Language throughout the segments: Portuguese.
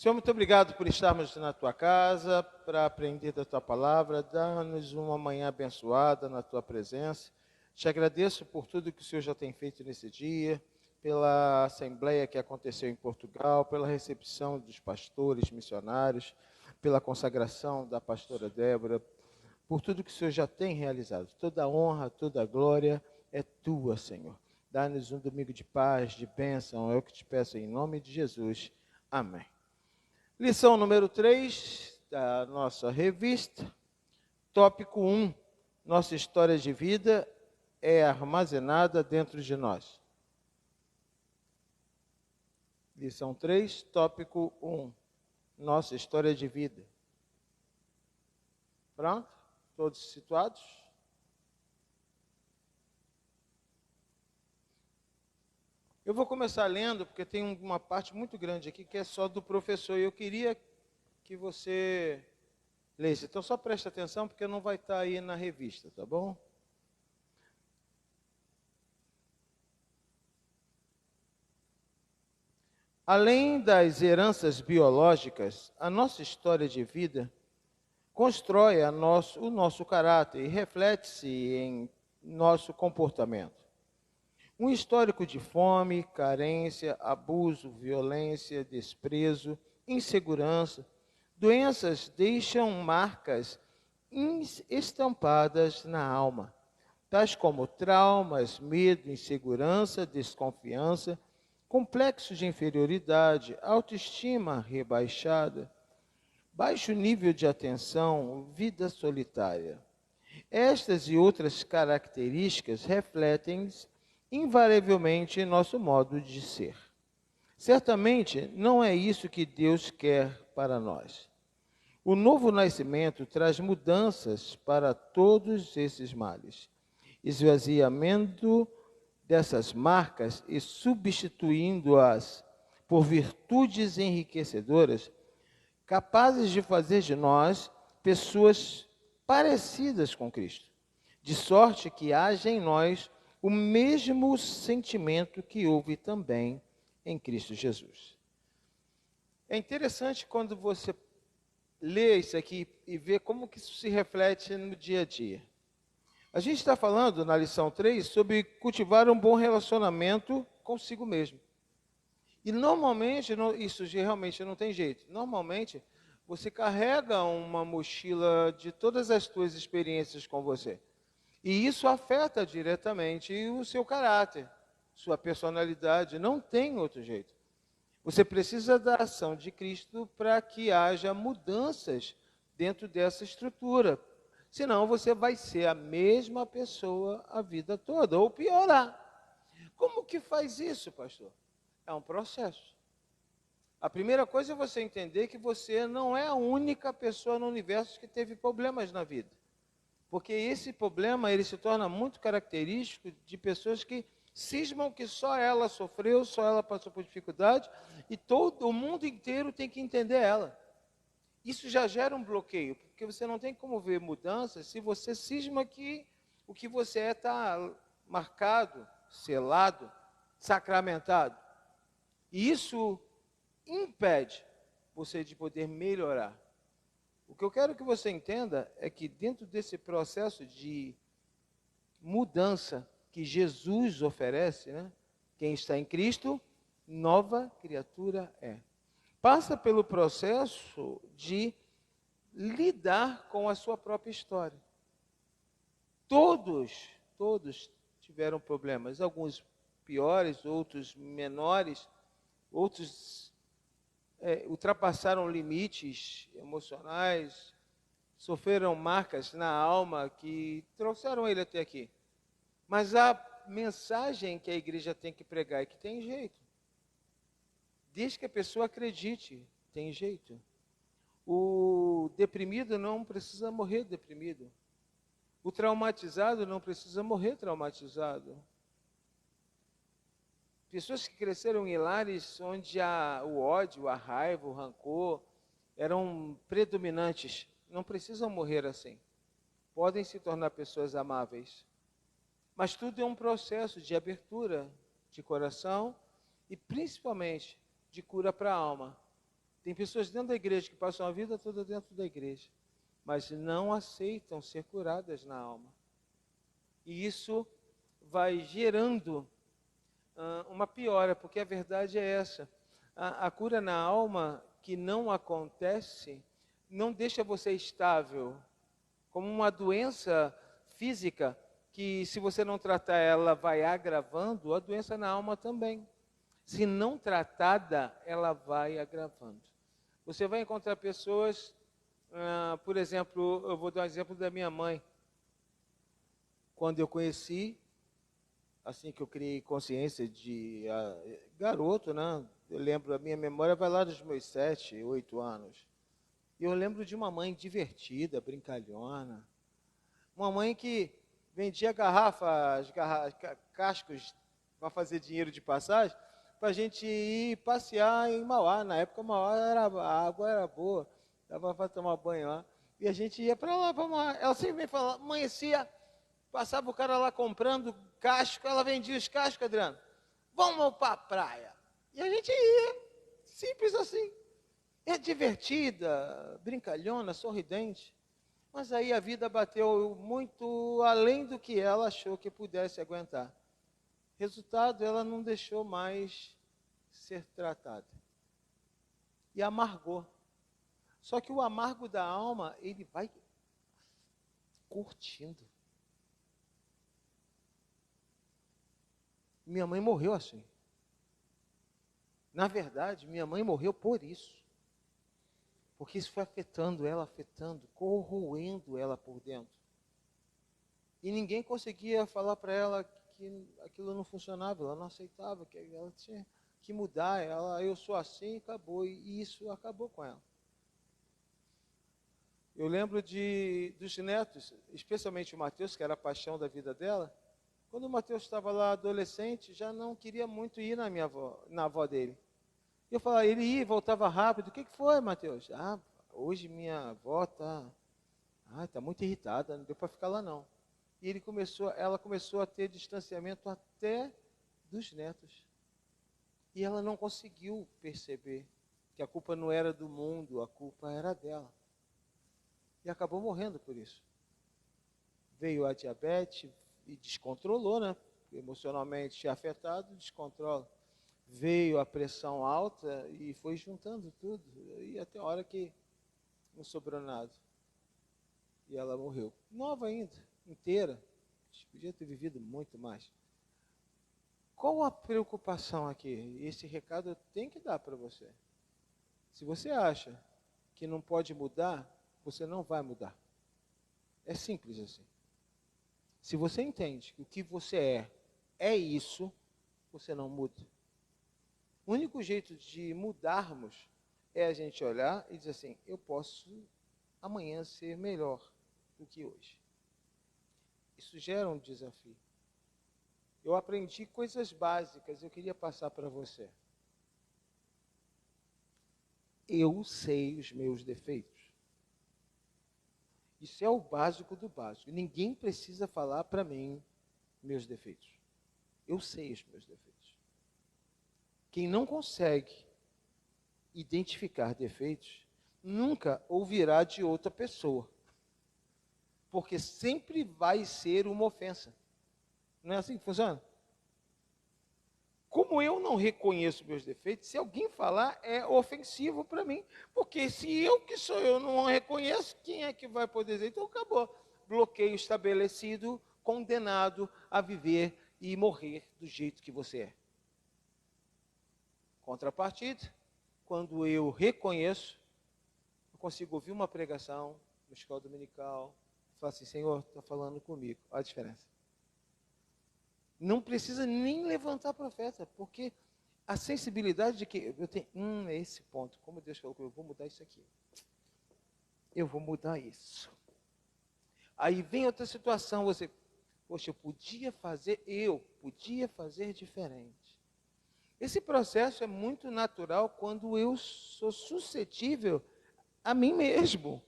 Senhor, muito obrigado por estarmos na tua casa, para aprender da tua palavra. Dá-nos uma manhã abençoada na tua presença. Te agradeço por tudo que o Senhor já tem feito nesse dia, pela assembleia que aconteceu em Portugal, pela recepção dos pastores, missionários, pela consagração da pastora Débora, por tudo que o Senhor já tem realizado. Toda a honra, toda a glória é tua, Senhor. Dá-nos um domingo de paz, de bênção. É o que te peço em nome de Jesus. Amém. Lição número 3 da nossa revista, tópico 1, nossa história de vida é armazenada dentro de nós. Lição 3, tópico 1, nossa história de vida. Pronto? Todos situados? Eu vou começar lendo, porque tem uma parte muito grande aqui que é só do professor, e eu queria que você lesse. Então só preste atenção, porque não vai estar aí na revista, tá bom? Além das heranças biológicas, a nossa história de vida constrói o nosso caráter e reflete-se em nosso comportamento. Um histórico de fome, carência, abuso, violência, desprezo, insegurança, doenças deixam marcas estampadas na alma, tais como traumas, medo, insegurança, desconfiança, complexos de inferioridade, autoestima rebaixada, baixo nível de atenção, vida solitária. Estas e outras características refletem invariavelmente nosso modo de ser. Certamente não é isso que Deus quer para nós. O novo nascimento traz mudanças para todos esses males. Esvaziamento dessas marcas e substituindo-as por virtudes enriquecedoras, capazes de fazer de nós pessoas parecidas com Cristo, de sorte que haja em nós o mesmo sentimento que houve também em Cristo Jesus. É interessante quando você lê isso aqui e vê como que isso se reflete no dia a dia. A gente está falando na lição 3 sobre cultivar um bom relacionamento consigo mesmo. E normalmente, isso realmente não tem jeito. Normalmente, você carrega uma mochila de todas as suas experiências com você. E isso afeta diretamente o seu caráter, sua personalidade. Não tem outro jeito. Você precisa da ação de Cristo para que haja mudanças dentro dessa estrutura. Senão você vai ser a mesma pessoa a vida toda, ou piorar. Como que faz isso, pastor? É um processo. A primeira coisa é você entender que você não é a única pessoa no universo que teve problemas na vida. Porque esse problema ele se torna muito característico de pessoas que cismam que só ela sofreu, só ela passou por dificuldade e todo o mundo inteiro tem que entender ela. Isso já gera um bloqueio, porque você não tem como ver mudanças se você cisma que o que você é está marcado, selado, sacramentado. E isso impede você de poder melhorar. O que eu quero que você entenda é que dentro desse processo de mudança que Jesus oferece, né, quem está em Cristo, nova criatura é. Passa pelo processo de lidar com a sua própria história. Todos tiveram problemas, alguns piores, outros menores, outros ultrapassaram limites emocionais, sofreram marcas na alma que trouxeram ele até aqui. Mas a mensagem que a igreja tem que pregar é que tem jeito. Desde que a pessoa acredite, tem jeito. O deprimido não precisa morrer deprimido. O traumatizado não precisa morrer traumatizado. Pessoas que cresceram em lares onde o ódio, a raiva, o rancor eram predominantes, não precisam morrer assim. Podem se tornar pessoas amáveis. Mas tudo é um processo de abertura de coração e principalmente de cura para a alma. Tem pessoas dentro da igreja que passam a vida toda dentro da igreja, mas não aceitam ser curadas na alma. E isso vai gerando uma piora, porque a verdade é essa. A cura na alma que não acontece, não deixa você estável, como uma doença física, que se você não tratar ela vai agravando, a doença na alma também. Se não tratada, ela vai agravando. Você vai encontrar pessoas, por exemplo, eu vou dar um exemplo da minha mãe. Quando eu conheci, assim que eu criei consciência de garoto, né? Eu lembro, a minha memória vai lá dos meus 7, 8 anos. E eu lembro de uma mãe divertida, brincalhona. Uma mãe que vendia cascos para fazer dinheiro de passagem, para a gente ir passear em Mauá. Na época, Mauá a água era boa, dava para tomar banho lá. E a gente ia para lá, para Mauá. Ela sempre me falava, amanhecia, passava o cara lá comprando casco, ela vendia os cascos, Adriano. Vamos para a praia. E a gente ia, simples assim. É divertida, brincalhona, sorridente. Mas aí a vida bateu muito além do que ela achou que pudesse aguentar. Resultado, ela não deixou mais ser tratada. E amargou. Só que o amargo da alma, ele vai curtindo. Minha mãe morreu assim. Na verdade, minha mãe morreu por isso. Porque isso foi afetando, corroendo ela por dentro. E ninguém conseguia falar para ela que aquilo não funcionava, ela não aceitava, que ela tinha que mudar, eu sou assim e acabou. E isso acabou com ela. Eu lembro dos netos, especialmente o Mateus, que era a paixão da vida dela. Quando o Mateus estava lá adolescente, já não queria muito ir na avó dele. Eu falava, ele ia e voltava rápido. O que foi, Mateus? Hoje minha avó tá muito irritada, não deu para ficar lá não. E ela começou a ter distanciamento até dos netos. E ela não conseguiu perceber que a culpa não era do mundo, a culpa era dela. E acabou morrendo por isso. Veio a diabetes e descontrolou, né? Emocionalmente afetado, descontrola. Veio a pressão alta e foi juntando tudo. E até a hora que não sobrou nada. E ela morreu. Nova ainda, inteira. Podia ter vivido muito mais. Qual a preocupação aqui? Esse recado eu tenho que dar para você. Se você acha que não pode mudar, você não vai mudar. É simples assim. Se você entende que o que você é isso, você não muda. O único jeito de mudarmos é a gente olhar e dizer assim, eu posso amanhã ser melhor do que hoje. Isso gera um desafio. Eu aprendi coisas básicas, eu queria passar para você. Eu sei os meus defeitos. Isso é o básico do básico. Ninguém precisa falar para mim meus defeitos. Eu sei os meus defeitos. Quem não consegue identificar defeitos, nunca ouvirá de outra pessoa. Porque sempre vai ser uma ofensa. Não é assim que funciona? Como eu não reconheço meus defeitos, se alguém falar, é ofensivo para mim. Porque se eu que sou eu não reconheço, quem é que vai poder dizer? Então acabou. Bloqueio estabelecido, condenado a viver e morrer do jeito que você é. Contrapartida, quando eu reconheço, eu consigo ouvir uma pregação na escola dominical, e falar assim, Senhor, está falando comigo. Olha a diferença. Não precisa nem levantar profeta, porque a sensibilidade de que eu tenho, é esse ponto, como Deus falou, eu vou mudar isso aqui. Eu vou mudar isso. Aí vem outra situação, você, poxa, eu podia fazer diferente. Esse processo é muito natural quando eu sou suscetível a mim mesmo.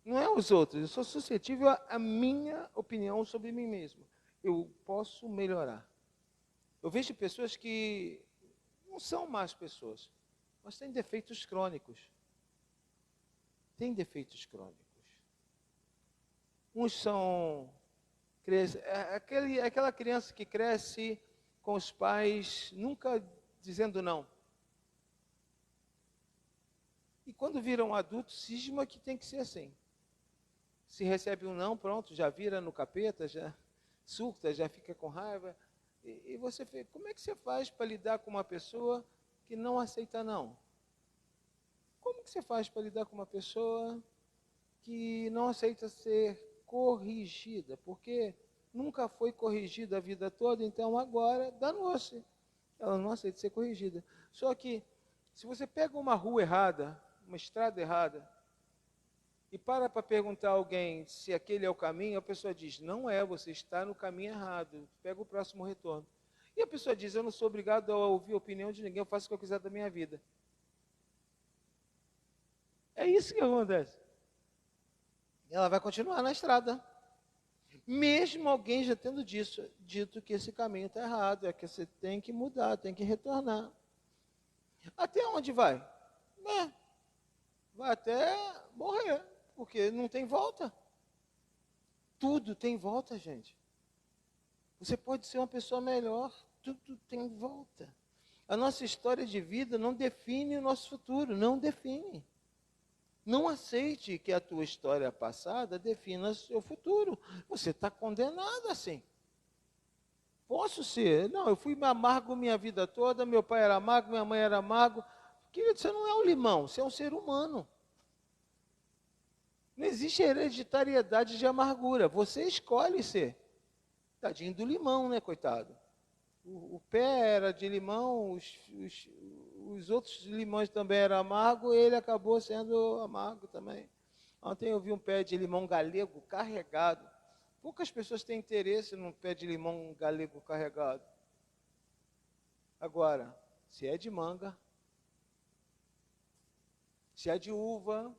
Não é os outros, eu sou suscetível à minha opinião sobre mim mesmo. Eu posso melhorar. Eu vejo pessoas que não são más pessoas, mas tem defeitos crônicos. Tem defeitos crônicos. Uns são aquela criança que cresce com os pais nunca dizendo não. E quando vira um adulto, cisma que tem que ser assim. Se recebe um não, pronto, já vira no capeta, já surta, já fica com raiva. E você vê, como é que você faz para lidar com uma pessoa que não aceita não? Como que você faz para lidar com uma pessoa que não aceita ser corrigida? Porque nunca foi corrigida a vida toda, então agora danou-se. Ela não aceita ser corrigida. Só que, se você pega uma rua errada, uma estrada errada, e para perguntar a alguém se aquele é o caminho, a pessoa diz, não é, você está no caminho errado, pega o próximo retorno. E a pessoa diz, eu não sou obrigado a ouvir a opinião de ninguém, eu faço o que eu quiser da minha vida. É isso que acontece. Ela vai continuar na estrada. Mesmo alguém já tendo dito que esse caminho está errado, é que você tem que mudar, tem que retornar. Até onde vai? Vai até morrer, porque não tem volta. Tudo tem volta, gente. Você pode ser uma pessoa melhor, tudo tem volta. A nossa história de vida não define o nosso futuro, não define. Não aceite que a tua história passada defina o seu futuro. Você está condenado assim. Posso ser? Não, eu fui amargo minha vida toda, meu pai era amargo, minha mãe era amargo. Querido, você não é um limão, você é um ser humano. Não existe hereditariedade de amargura. Você escolhe ser. Tadinho do limão, né, coitado? O pé era de limão, os outros limões também eram amargos, ele acabou sendo amargo também. Ontem eu vi um pé de limão galego carregado. Poucas pessoas têm interesse num pé de limão galego carregado. Agora, se é de manga, se é de uva,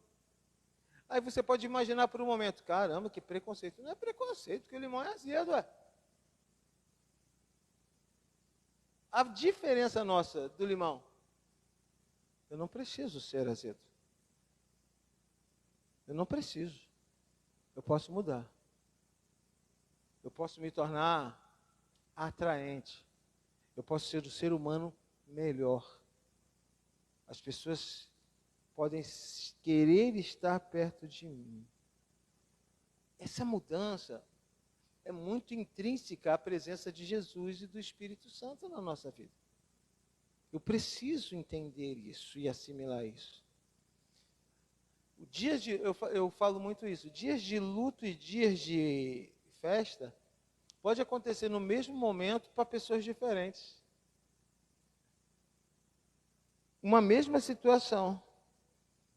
aí você pode imaginar por um momento, caramba, que preconceito. Não é preconceito, porque o limão é azedo, ué. A diferença nossa do limão, eu não preciso ser azedo. Eu não preciso. Eu posso mudar. Eu posso me tornar atraente. Eu posso ser o ser humano melhor. As pessoas podem querer estar perto de mim. Essa mudança é muito intrínseca à presença de Jesus e do Espírito Santo na nossa vida. Eu preciso entender isso e assimilar isso. Eu falo muito isso, dias de luto e dias de festa pode acontecer no mesmo momento para pessoas diferentes. Uma mesma situação,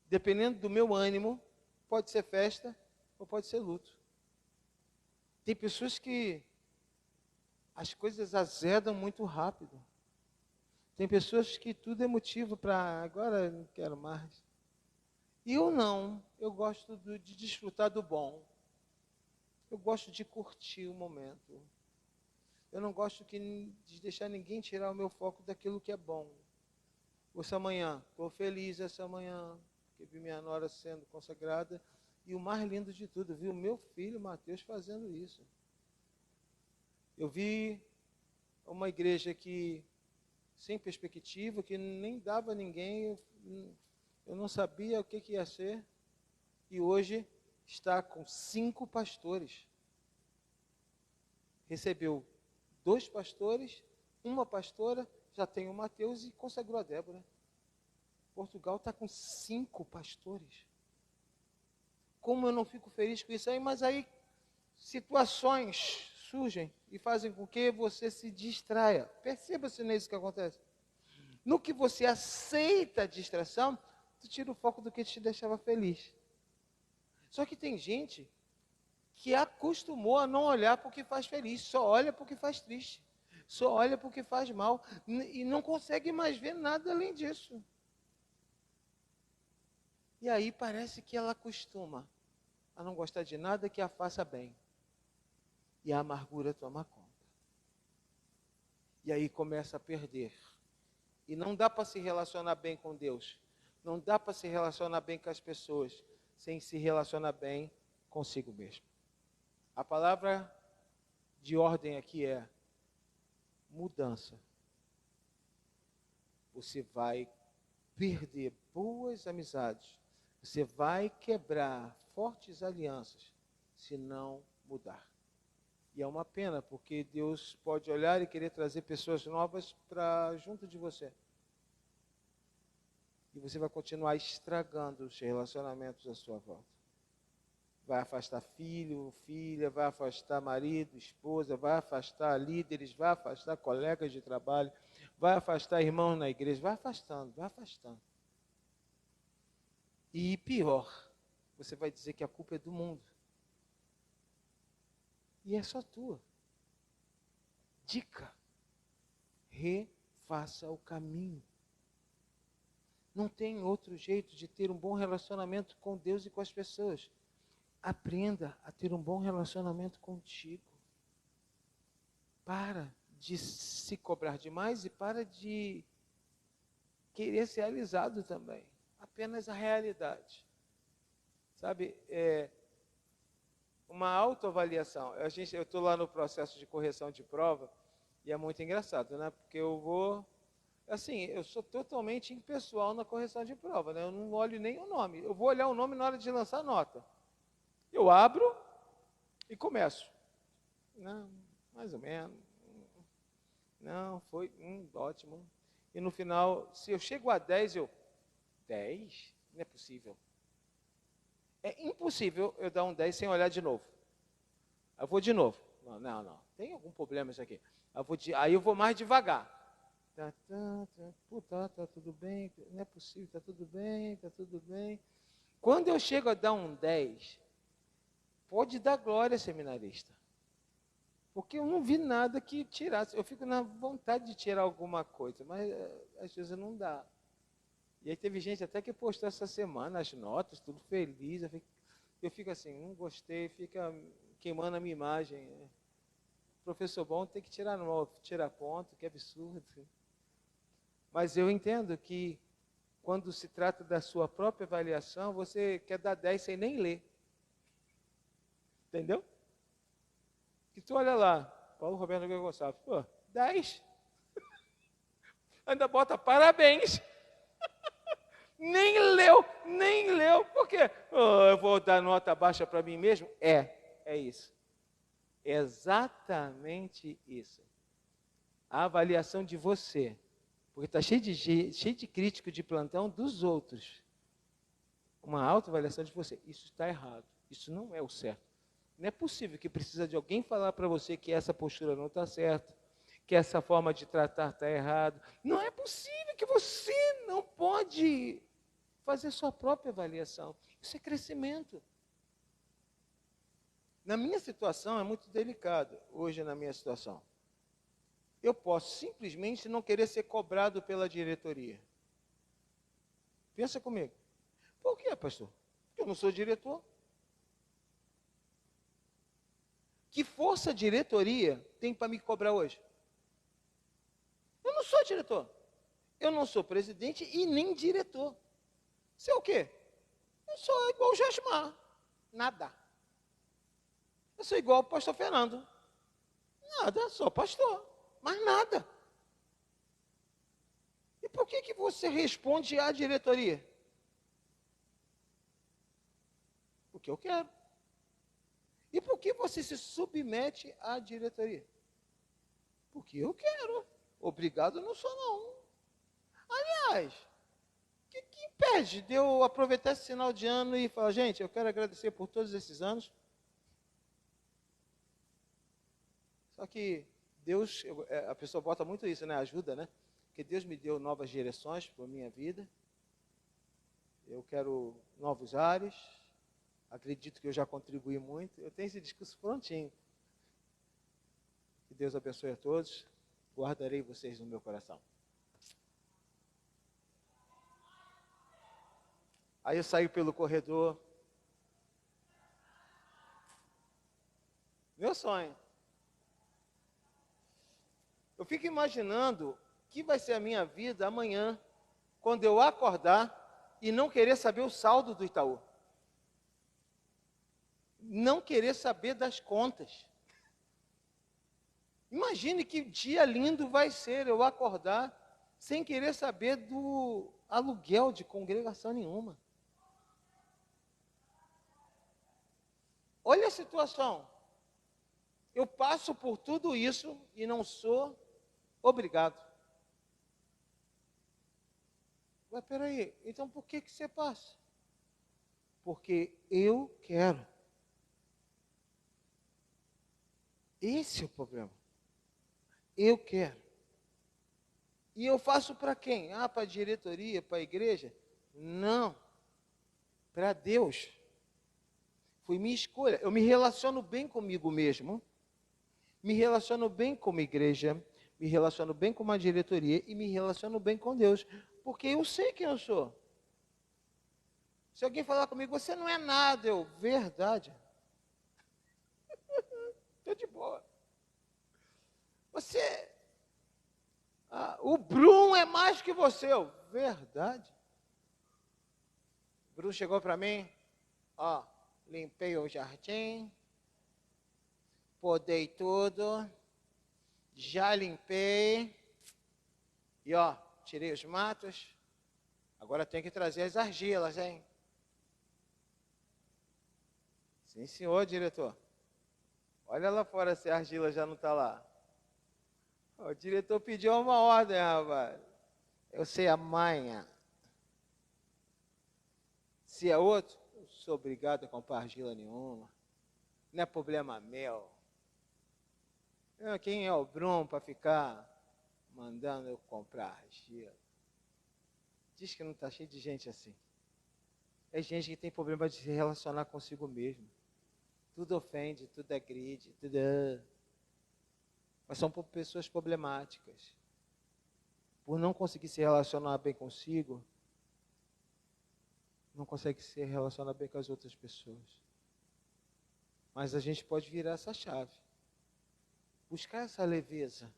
dependendo do meu ânimo, pode ser festa ou pode ser luto. Tem pessoas que as coisas azedam muito rápido. Tem pessoas que tudo é motivo para agora eu não quero mais. E eu não, eu gosto de desfrutar do bom. Eu gosto de curtir o momento. Eu não gosto de deixar ninguém tirar o meu foco daquilo que é bom. Essa manhã, estou feliz essa manhã, porque vi minha nora sendo consagrada. E o mais lindo de tudo, vi o meu filho Mateus fazendo isso. Eu vi uma igreja que, sem perspectiva, que nem dava a ninguém, eu não sabia o que ia ser. E hoje está com 5 pastores. Recebeu 2 pastores, uma pastora, já tem o Mateus e consagrou a Débora. Portugal está com 5 pastores. Como eu não fico feliz com isso aí, mas aí situações surgem e fazem com que você se distraia. Perceba se não é isso que acontece. No que você aceita a distração, tu tira o foco do que te deixava feliz. Só que tem gente que acostumou a não olhar para o que faz feliz, só olha para o que faz triste, só olha para o que faz mal e não consegue mais ver nada além disso. E aí parece que ela acostuma a não gostar de nada que a faça bem. E a amargura toma conta. E aí começa a perder E não dá para se relacionar bem com Deus. Não dá para se relacionar bem com as pessoas sem se relacionar bem consigo mesmo. A palavra de ordem aqui é mudança. Você vai perder boas amizades. Você vai quebrar fortes alianças se não mudar. E é uma pena, porque Deus pode olhar e querer trazer pessoas novas para junto de você. E você vai continuar estragando os relacionamentos à sua volta. Vai afastar filho, filha, vai afastar marido, esposa, vai afastar líderes, vai afastar colegas de trabalho, vai afastar irmãos na igreja, vai afastando, vai afastando. E pior, você vai dizer que a culpa é do mundo. E é só tua. Dica: refaça o caminho. Não tem outro jeito de ter um bom relacionamento com Deus e com as pessoas. Aprenda a ter um bom relacionamento contigo. Para de se cobrar demais e para de querer ser realizado também. Apenas a realidade. Sabe, uma autoavaliação. Eu estou lá no processo de correção de prova e é muito engraçado, né? Porque eu sou totalmente impessoal na correção de prova, né? Eu não olho nem o nome. Eu vou olhar o nome na hora de lançar a nota. Eu abro e começo. Não, mais ou menos. Não, foi ótimo. E no final, se eu chego a 10, 10? Não é possível. É impossível eu dar um 10 sem olhar de novo. Eu vou de novo. Não. Tem algum problema isso aqui. Aí eu vou mais devagar. Tá tudo bem. Não é possível, tá tudo bem. Quando eu chego a dar um 10, pode dar glória, seminarista. Porque eu não vi nada que tirasse. Eu fico na vontade de tirar alguma coisa, mas às vezes não dá. E aí teve gente até que postou essa semana as notas, tudo feliz. Eu fico assim, não gostei, fica queimando a minha imagem. Professor bom tem que tirar ponto, que absurdo. Mas eu entendo que quando se trata da sua própria avaliação, você quer dar 10 sem nem ler. Entendeu? Que tu olha lá, Paulo Roberto Gonçalves, 10. Ainda bota parabéns. Nem leu. Por quê? Eu vou dar nota baixa para mim mesmo? É isso. É exatamente isso. A avaliação de você. Porque está cheio de crítico de plantão dos outros. Uma autoavaliação de você. Isso está errado. Isso não é o certo. Não é possível que precisa de alguém falar para você que essa postura não está certa, que essa forma de tratar está errado. Não é possível que você não pode fazer sua própria avaliação. Isso é crescimento. Na minha situação é muito delicado, hoje na minha situação. Eu posso simplesmente não querer ser cobrado pela diretoria. Pensa comigo. Por quê, pastor? Porque eu não sou diretor. Que força a diretoria tem para me cobrar hoje? Eu não sou diretor. Eu não sou presidente e nem diretor. Você é o quê? Eu sou igual o Jasmar. Nada. Eu sou igual o pastor Fernando. Nada, sou pastor. Mas nada. E por que você responde à diretoria? Porque eu quero. E por que você se submete à diretoria? Porque eu quero. Obrigado não sou, não. Aliás, o que impede de eu aproveitar esse final de ano e falar, gente, eu quero agradecer por todos esses anos. Só que Deus, a pessoa bota muito isso, né? Ajuda, né? Porque Deus me deu novas direções para a minha vida. Eu quero novos ares. Acredito que eu já contribuí muito. Eu tenho esse discurso prontinho. Que Deus abençoe a todos. Guardarei vocês no meu coração. Aí eu saio pelo corredor. Meu sonho. Eu fico imaginando que vai ser a minha vida amanhã, quando eu acordar e não querer saber o saldo do Itaú. Não querer saber das contas. Imagine que dia lindo vai ser eu acordar sem querer saber do aluguel de congregação nenhuma. Olha a situação. Eu passo por tudo isso e não sou obrigado. Mas peraí, então por que você passa? Porque eu quero. Esse é o problema. Eu quero. E eu faço para quem? Para a diretoria, para a igreja? Não. Para Deus. Foi minha escolha. Eu me relaciono bem comigo mesmo, me relaciono bem com a igreja, me relaciono bem com uma diretoria e me relaciono bem com Deus, porque eu sei quem eu sou. Se alguém falar comigo, você não é nada, verdade. Estou de boa. O Bruno é mais que você, verdade. O Bruno chegou para mim, limpei o jardim, podei tudo, já limpei, e tirei os matos, agora tem que trazer as argilas, hein? Sim, senhor, diretor. Olha lá fora se a argila já não está lá. O diretor pediu uma ordem, rapaz. Eu sei a manha. Se é outro, eu sou obrigado a comprar argila nenhuma. Não é problema meu. Quem é o Bruno para ficar mandando eu comprar argila? Diz que não está cheio de gente assim. É gente que tem problema de se relacionar consigo mesmo. Tudo ofende, tudo agride, tudo... Mas são pessoas problemáticas. Por não conseguir se relacionar bem consigo, não consegue se relacionar bem com as outras pessoas. Mas a gente pode virar essa chave. Buscar essa leveza.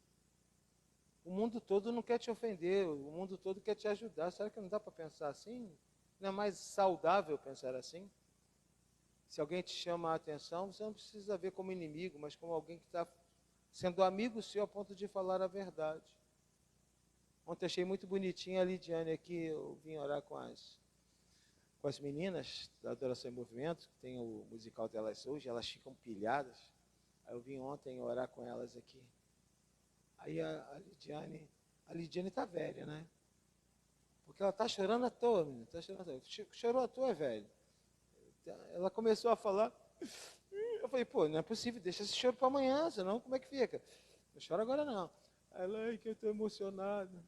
O mundo todo não quer te ofender, o mundo todo quer te ajudar. Será que não dá para pensar assim? Não é mais saudável pensar assim? Se alguém te chama a atenção, você não precisa ver como inimigo, mas como alguém que está sendo amigo seu a ponto de falar a verdade. Ontem achei muito bonitinha a Lidiane aqui, eu vim orar com as meninas da Adoração em Movimento, que tem o musical delas hoje, elas ficam pilhadas. Aí eu vim ontem orar com elas aqui. Aí a Lidiane está velha, né? Porque ela está chorando à toa, menina, tá chorando à toa. Chorou à toa, velho. Ela começou a falar. Eu falei, não é possível, deixa esse choro para amanhã, senão como é que fica? Não chora agora não. Ela, que eu estou emocionado.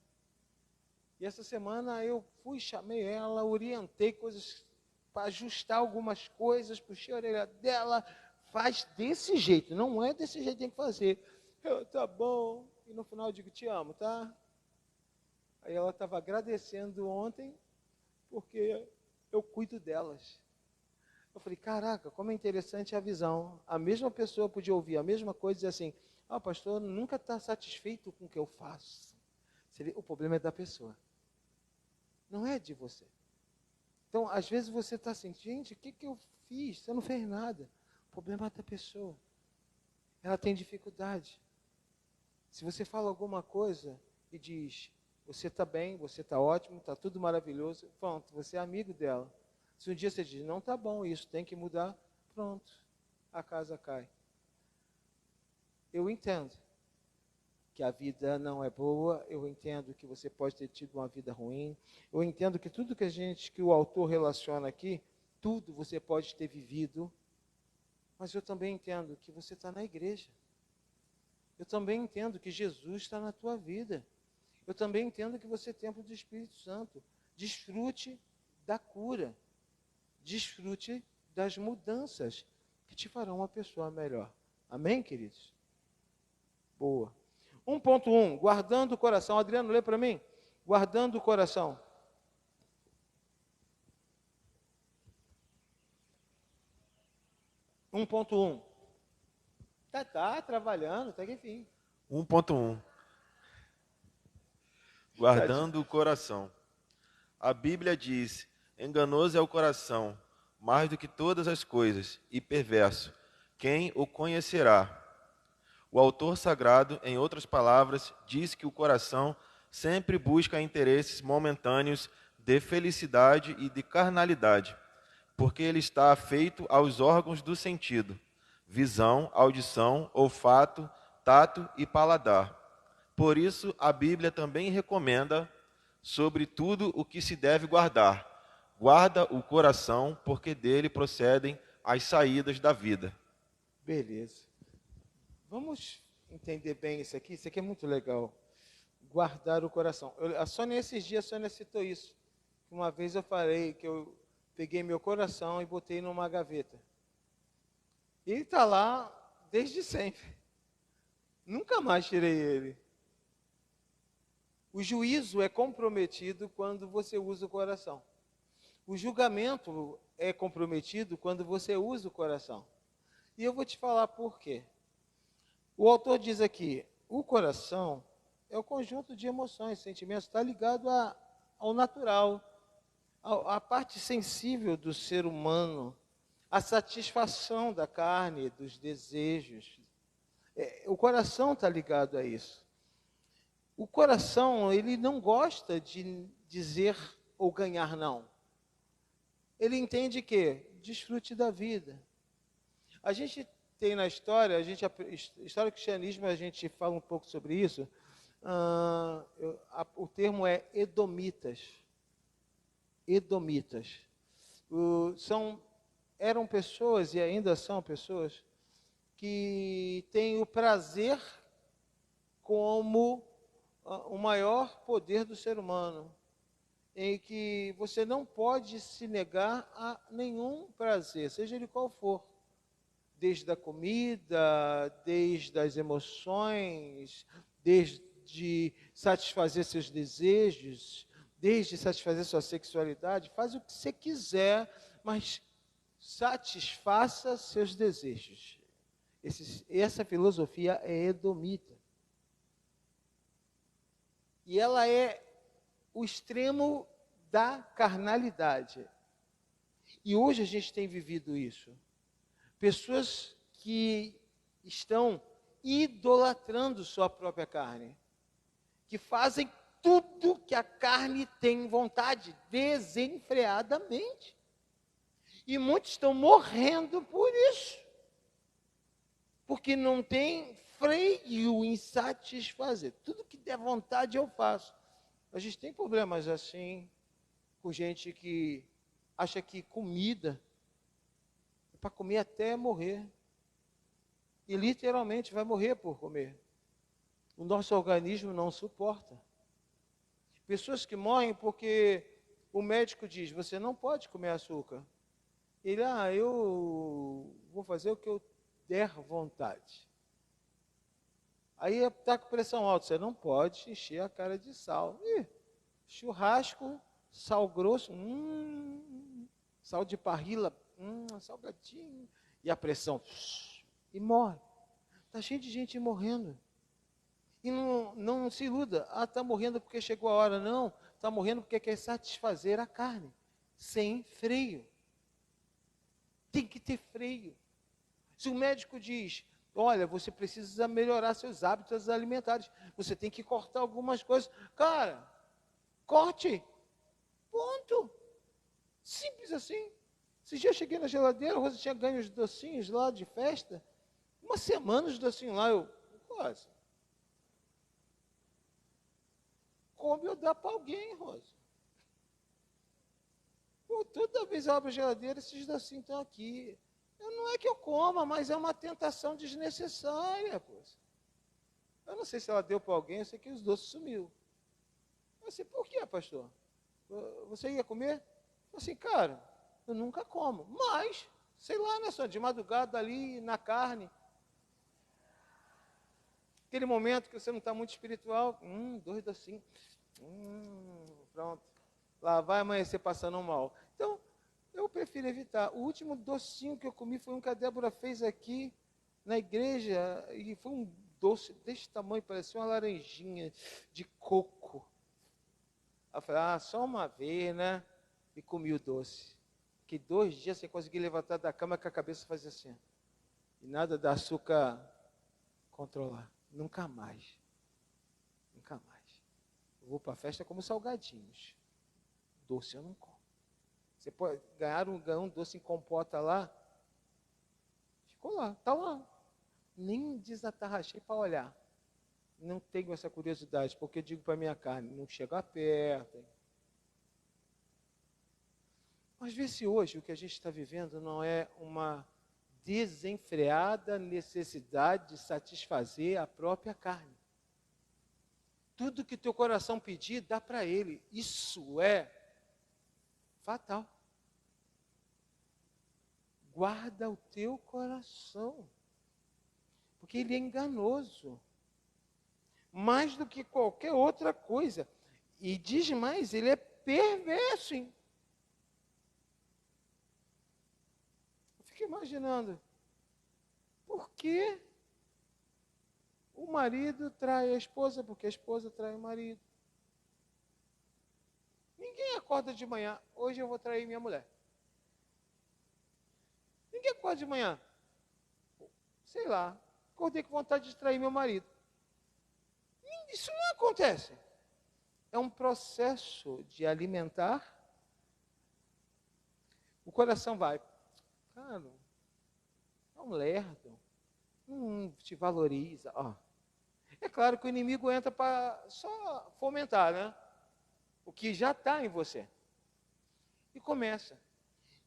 E essa semana eu chamei ela, orientei coisas para ajustar algumas coisas, puxei a orelha dela, faz desse jeito, não é desse jeito que tem que fazer. Tá bom. E no final eu digo, te amo, tá? Aí ela estava agradecendo ontem, porque eu cuido delas. Eu falei, caraca, como é interessante a visão. A mesma pessoa podia ouvir a mesma coisa e dizer assim, pastor, nunca está satisfeito com o que eu faço. O problema é da pessoa. Não é de você. Então, às vezes você está assim, gente, o que eu fiz? Você não fez nada. O problema é da pessoa. Ela tem dificuldade. Se você fala alguma coisa e diz, você está bem, você está ótimo, está tudo maravilhoso, pronto, você é amigo dela. Se um dia você diz, não está bom, isso tem que mudar, pronto, a casa cai. Eu entendo que a vida não é boa, eu entendo que você pode ter tido uma vida ruim, eu entendo que tudo que o autor relaciona aqui, tudo você pode ter vivido, mas eu também entendo que você está na igreja. Eu também entendo que Jesus está na tua vida. Eu também entendo que você é templo do Espírito Santo. Desfrute da cura. Desfrute das mudanças que te farão uma pessoa melhor. Amém, queridos? Boa. 1.1, guardando o coração. Adriano, lê para mim. Guardando o coração. 1.1. Tá trabalhando, até que enfim. 1.1. guardando o coração. A Bíblia diz: enganoso é o coração, mais do que todas as coisas, e perverso. Quem o conhecerá? O autor sagrado, em outras palavras, diz que o coração sempre busca interesses momentâneos de felicidade e de carnalidade, porque ele está afeito aos órgãos do sentido: visão, audição, olfato, tato e paladar. Por isso, a Bíblia também recomenda sobre tudo o que se deve guardar. Guarda o coração, porque dele procedem as saídas da vida. Beleza. Vamos entender bem isso aqui. Isso aqui é muito legal. Guardar o coração. A Sônia, esses dias, a Sônia citou isso. Uma vez eu falei que eu peguei meu coração e botei numa gaveta. E ele está lá desde sempre. Nunca mais tirei ele. O juízo é comprometido quando você usa o coração. O julgamento é comprometido quando você usa o coração. E eu vou te falar por quê. O autor diz aqui, o coração é o conjunto de emoções, sentimentos, está ligado ao natural, à parte sensível do ser humano, à satisfação da carne, dos desejos. O coração está ligado a isso. O coração, ele não gosta de dizer ou ganhar não. Ele entende que desfrute da vida. A gente tem na história, história do cristianismo, a gente fala um pouco sobre isso. O termo é edomitas. Edomitas. Eram pessoas e ainda são pessoas que têm o prazer como o maior poder do ser humano, em que você não pode se negar a nenhum prazer, seja ele qual for, desde a comida, desde as emoções, desde satisfazer seus desejos, desde satisfazer sua sexualidade, faz o que você quiser, mas satisfaça seus desejos. Essa filosofia é edomita. E ela é o extremo da carnalidade. E hoje a gente tem vivido isso. Pessoas que estão idolatrando sua própria carne, que fazem tudo que a carne tem vontade, desenfreadamente. E muitos estão morrendo por isso, porque não tem freio em satisfazer. Tudo que der vontade eu faço. A gente tem problemas assim, com gente que acha que comida é para comer até morrer. E literalmente vai morrer por comer. O nosso organismo não suporta. Pessoas que morrem porque o médico diz, você não pode comer açúcar. Ele, eu vou fazer o que eu der vontade. Aí está com pressão alta, você não pode encher a cara de sal. Churrasco, sal grosso, sal de parrilla, salgadinho. E a pressão, e morre. Está cheio de gente morrendo. E não se iluda, está morrendo porque chegou a hora. Não, está morrendo porque quer satisfazer a carne, sem freio. Tem que ter freio. Se o médico diz, olha, você precisa melhorar seus hábitos alimentares, você tem que cortar algumas coisas. Cara, corte. Ponto. Simples assim. Esse dia eu cheguei na geladeira, a Rosa tinha ganho os docinhos lá de festa. Uma semana os docinhos lá, Rosa, come ou dá para alguém, Rosa. Toda vez eu abro a geladeira, esses docinhos estão aqui. Não é que eu coma, mas é uma tentação desnecessária. Poxa. Eu não sei se ela deu para alguém, eu sei que os doces sumiu. Eu sei, por que, pastor? Você ia comer? Eu assim, cara, eu nunca como. Mas, sei lá, né, só de madrugada ali na carne. Aquele momento que você não está muito espiritual, 2 docinhos. Pronto. Lá vai amanhecer passando mal. Então, eu prefiro evitar. O último docinho que eu comi foi um que a Débora fez aqui na igreja, e foi um doce desse tamanho, parecia uma laranjinha de coco. Aí eu falei, só uma vez, né? E comi o doce. Que 2 dias sem conseguir levantar da cama, que a cabeça fazia assim. E nada da açúcar controlar. Nunca mais. Nunca mais. Eu vou para a festa como salgadinhos. Doce eu não como. Você pode ganhar um doce em compota lá. Ficou lá, está lá. Nem desatarrachei para olhar. Não tenho essa curiosidade, porque eu digo para minha carne, não chega perto. Mas vê se hoje o que a gente está vivendo não é uma desenfreada necessidade de satisfazer a própria carne. Tudo que teu coração pedir, dá para ele. Isso é fatal. Guarda o teu coração, porque ele é enganoso, mais do que qualquer outra coisa. E diz mais, ele é perverso. Hein? Eu fico imaginando, por que o marido trai a esposa? Porque a esposa trai o marido. Ninguém acorda de manhã, hoje eu vou trair minha mulher. Ninguém acorda de manhã, sei lá, acordei com vontade de trair meu marido. Isso não acontece. É um processo de alimentar. O coração vai, cara, é um lerdo, não te valoriza. É claro que o inimigo entra para só fomentar, né? O que já está em você. E começa.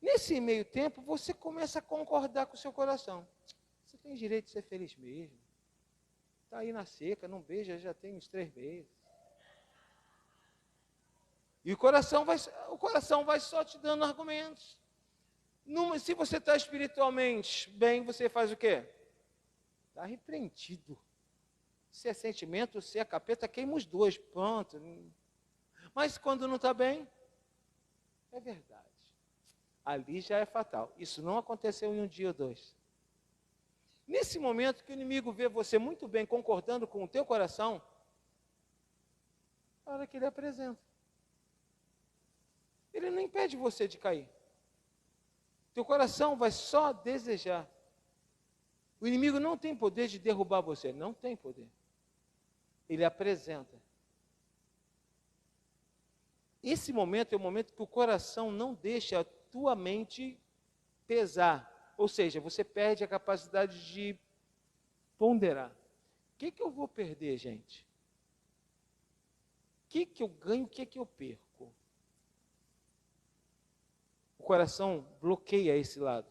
Nesse meio tempo, você começa a concordar com o seu coração. Você tem direito de ser feliz mesmo. Está aí na seca, não beija, já tem uns 3 meses. E o coração vai só te dando argumentos. Se você está espiritualmente bem, você faz o quê? Está repreendido. Se é sentimento, se é capeta, queima os dois, pronto. Mas quando não está bem, é verdade. Ali já é fatal. Isso não aconteceu em um dia ou 2. Nesse momento que o inimigo vê você muito bem concordando com o teu coração, a hora que ele apresenta. Ele não impede você de cair. Teu coração vai só desejar. O inimigo não tem poder de derrubar você, não tem poder. Ele apresenta. Esse momento é o momento que o coração não deixa a tua mente pesar. Ou seja, você perde a capacidade de ponderar. O que eu vou perder, gente? O que eu ganho, o que eu perco? O coração bloqueia esse lado.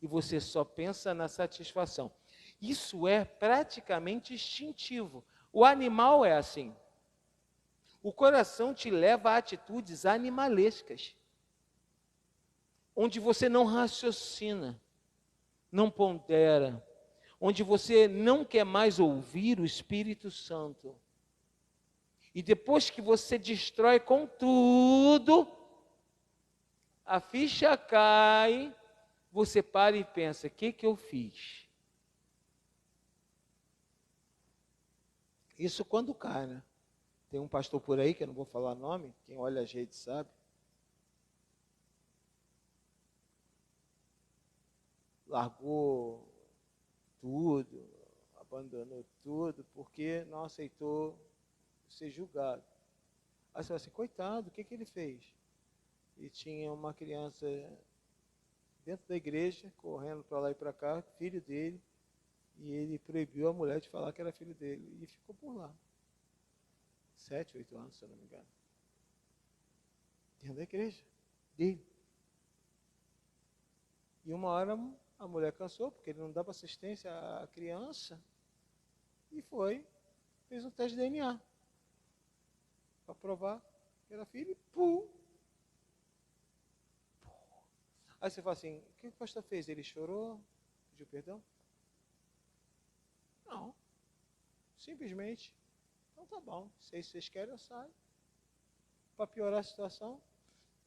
E você só pensa na satisfação. Isso é praticamente instintivo. O animal é assim. O coração te leva a atitudes animalescas, onde você não raciocina, não pondera, onde você não quer mais ouvir o Espírito Santo. E depois que você destrói com tudo, a ficha cai, você para e pensa, o que eu fiz? Isso quando cai, né? Tem um pastor por aí, que eu não vou falar nome, quem olha as redes sabe. Largou tudo, abandonou tudo, porque não aceitou ser julgado. Aí você fala assim, coitado, o que ele fez? E tinha uma criança dentro da igreja, correndo para lá e para cá, filho dele, e ele proibiu a mulher de falar que era filho dele, e ficou por lá. 7, 8 anos, se eu não me engano. Dentro da igreja dele. E uma hora a mulher cansou, porque ele não dava assistência à criança, e fez um teste de DNA para provar que era filho, e pum. Aí você fala assim, o que o pastor fez? Ele chorou? Pediu perdão? Não. Simplesmente, então tá bom, se vocês querem eu saio. Para piorar a situação,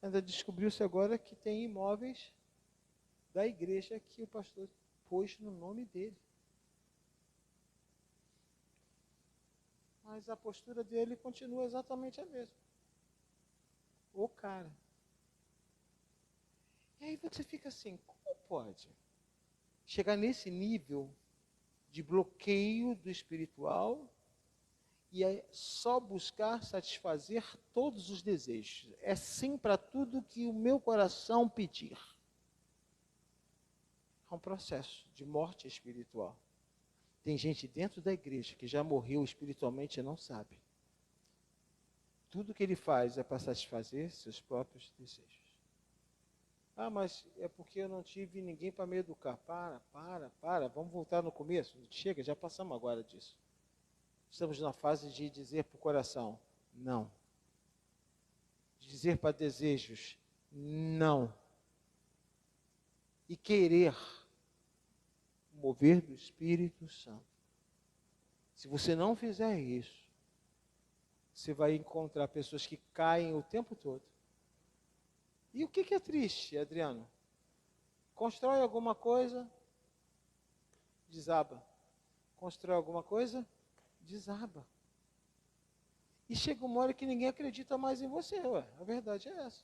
ainda descobriu-se agora que tem imóveis da igreja que o pastor pôs no nome dele. Mas a postura dele continua exatamente a mesma. o cara. E aí você fica assim, como pode chegar nesse nível de bloqueio do espiritual e é só buscar satisfazer todos os desejos? É sim para tudo que o meu coração pedir. É um processo de morte espiritual. Tem gente dentro da igreja que já morreu espiritualmente e não sabe. Tudo que ele faz é para satisfazer seus próprios desejos. Ah, mas é porque eu não tive ninguém para me educar. Para. Vamos voltar no começo. Chega, já passamos agora disso. Estamos na fase de dizer para o coração, não. De dizer para desejos, não. E querer o mover do Espírito Santo. Se você não fizer isso, você vai encontrar pessoas que caem o tempo todo. E o que é triste, Adriano? Constrói alguma coisa, desaba. Constrói alguma coisa, desaba. E chega uma hora que ninguém acredita mais em você. Ué, a verdade é essa.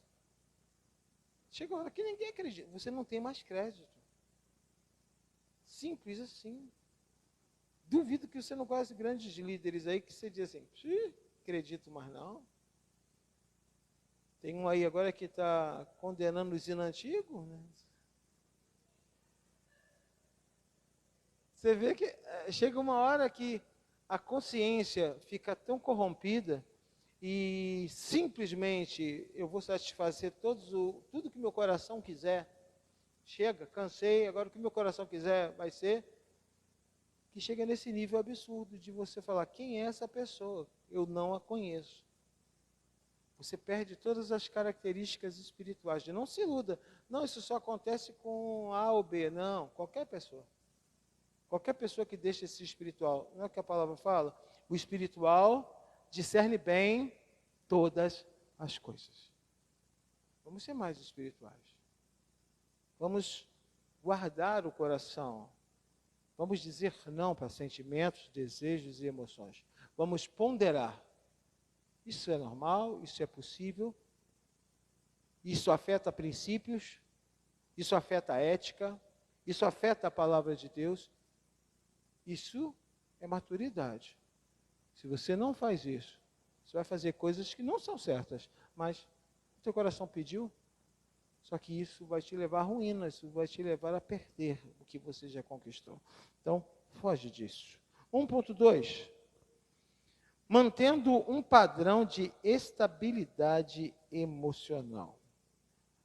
Chega uma hora que ninguém acredita. Você não tem mais crédito. Simples assim. Duvido que você não conhece grandes líderes aí que você diz assim, acredito mais não. Tem um aí agora que está condenando o ensino antigo, né? Você vê que chega uma hora que a consciência fica tão corrompida e simplesmente eu vou satisfazer tudo que meu coração quiser. Chega, cansei, agora o que meu coração quiser vai ser. Que chega nesse nível absurdo de você falar, quem é essa pessoa? Eu não a conheço. Você perde todas as características espirituais. Não se iluda. Não, isso só acontece com A ou B. Não, qualquer pessoa. Qualquer pessoa que deixa esse espiritual. Não é o que a palavra fala? O espiritual discerne bem todas as coisas. Vamos ser mais espirituais. Vamos guardar o coração. Vamos dizer não para sentimentos, desejos e emoções. Vamos ponderar. Isso é normal, isso é possível, isso afeta princípios, isso afeta a ética, isso afeta a palavra de Deus. Isso é maturidade. Se você não faz isso, você vai fazer coisas que não são certas, mas o teu coração pediu, só que isso vai te levar à ruína, isso vai te levar a perder o que você já conquistou. Então, foge disso. 1.2. Mantendo um padrão de estabilidade emocional.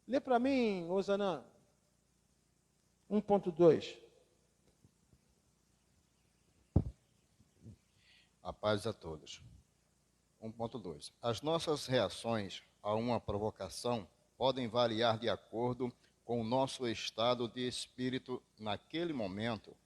Lê para mim, Osanã. 1.2. A paz a todos. 1.2. As nossas reações a uma provocação podem variar de acordo com o nosso estado de espírito naquele momento.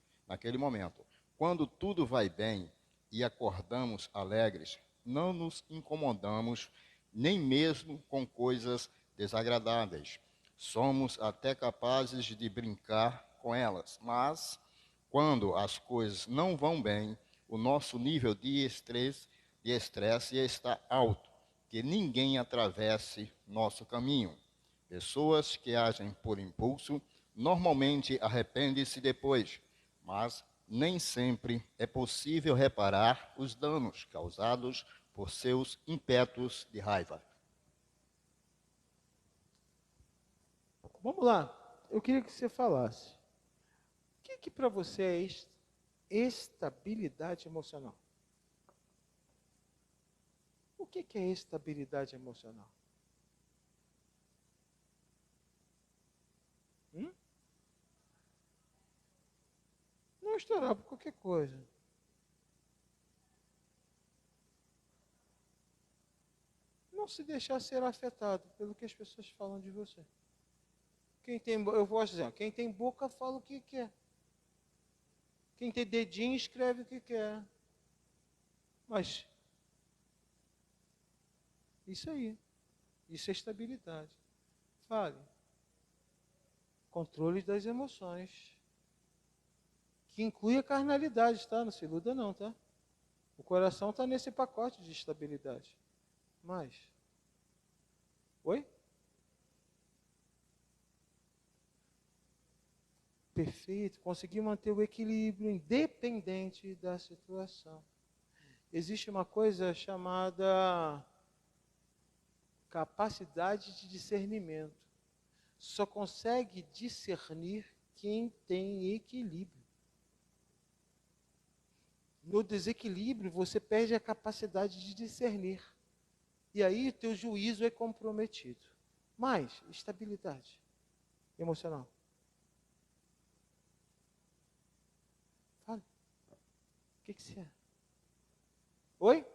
Quando tudo vai bem e acordamos alegres, não nos incomodamos nem mesmo com coisas desagradáveis. Somos até capazes de brincar com elas, mas quando as coisas não vão bem, o nosso nível de estresse está alto, que ninguém atravesse nosso caminho. Pessoas que agem por impulso normalmente arrependem-se depois, mas nem sempre é possível reparar os danos causados por seus ímpetos de raiva. Vamos lá. Eu queria que você falasse. O que para você é estabilidade emocional? O que é estabilidade emocional? Não estourar por qualquer coisa. Não se deixar ser afetado pelo que as pessoas falam de você. Eu gosto de dizer, quem tem boca fala o que quer. Quem tem dedinho escreve o que quer. Mas isso aí, isso é estabilidade. Fale. Controle das emoções. Que inclui a carnalidade, tá? Não se iluda não, tá? O coração está nesse pacote de estabilidade. Mas Oi? Perfeito, conseguir manter o equilíbrio independente da situação. Existe uma coisa chamada capacidade de discernimento. Só consegue discernir quem tem equilíbrio. No desequilíbrio, você perde a capacidade de discernir. E aí, teu juízo é comprometido. Mais, estabilidade emocional. Fala. O que você é? Oi?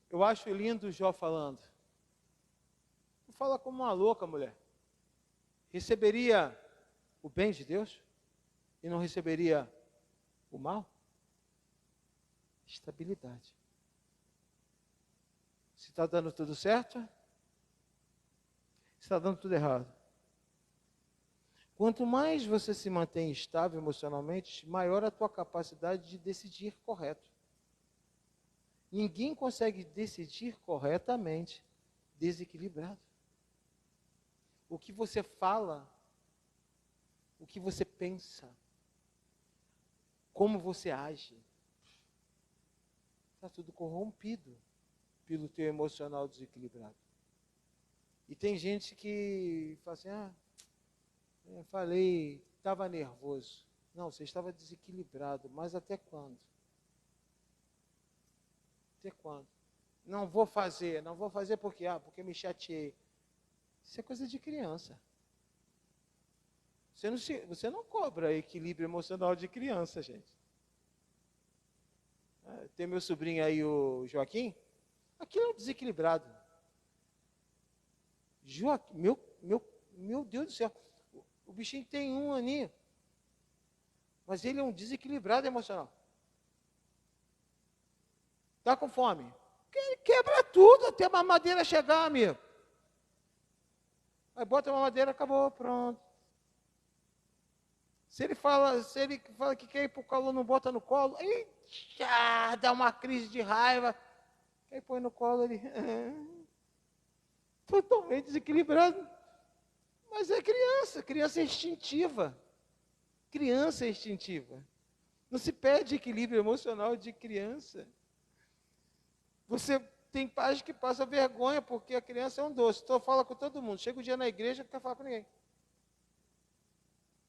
Eu acho lindo o Jó falando. Fala como uma louca, mulher. Receberia o bem de Deus e não receberia o mal? Estabilidade. Se está dando tudo certo, se está dando tudo errado. Quanto mais você se mantém estável emocionalmente, maior a tua capacidade de decidir correto. Ninguém consegue decidir corretamente desequilibrado. O que você fala, o que você pensa, como você age, está tudo corrompido pelo teu emocional desequilibrado. E tem gente que fala assim, eu falei, estava nervoso. Não, você estava desequilibrado, mas até quando? Até quando? Não vou fazer porque me chateei. Isso é coisa de criança. Você não cobra equilíbrio emocional de criança, gente. Tem meu sobrinho aí, o Joaquim. Aquilo é um desequilibrado. Joaquim, meu Deus do céu. O bichinho tem 1 aninho. Mas ele é um desequilibrado emocional. Está com fome? Ele quebra tudo até a mamadeira chegar, amigo. Aí bota a mamadeira, acabou, pronto. Se ele fala que quer ir para o colo, não bota no colo, aí dá uma crise de raiva. Aí põe no colo, ele totalmente desequilibrado. Mas é criança é instintiva. Criança é instintiva. Não se perde equilíbrio emocional de criança. Você tem pais que passam vergonha porque a criança é um doce. Então fala com todo mundo. Chega o dia na igreja, não quer falar com ninguém.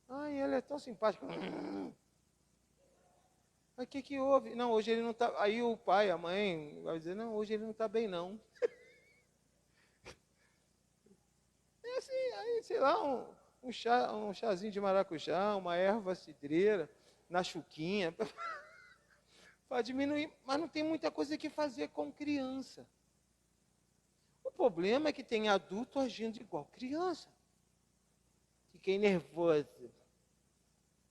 Ai, ela é tão simpática. Aí o que houve? Não, hoje ele não está. Aí o pai, a mãe, vai dizer, não, hoje ele não está bem, não. É assim, aí, sei lá, um chazinho de maracujá, uma erva cidreira, na chuquinha, para diminuir. Mas não tem muita coisa que fazer com criança. O problema é que tem adulto agindo igual criança. Fiquei nervoso.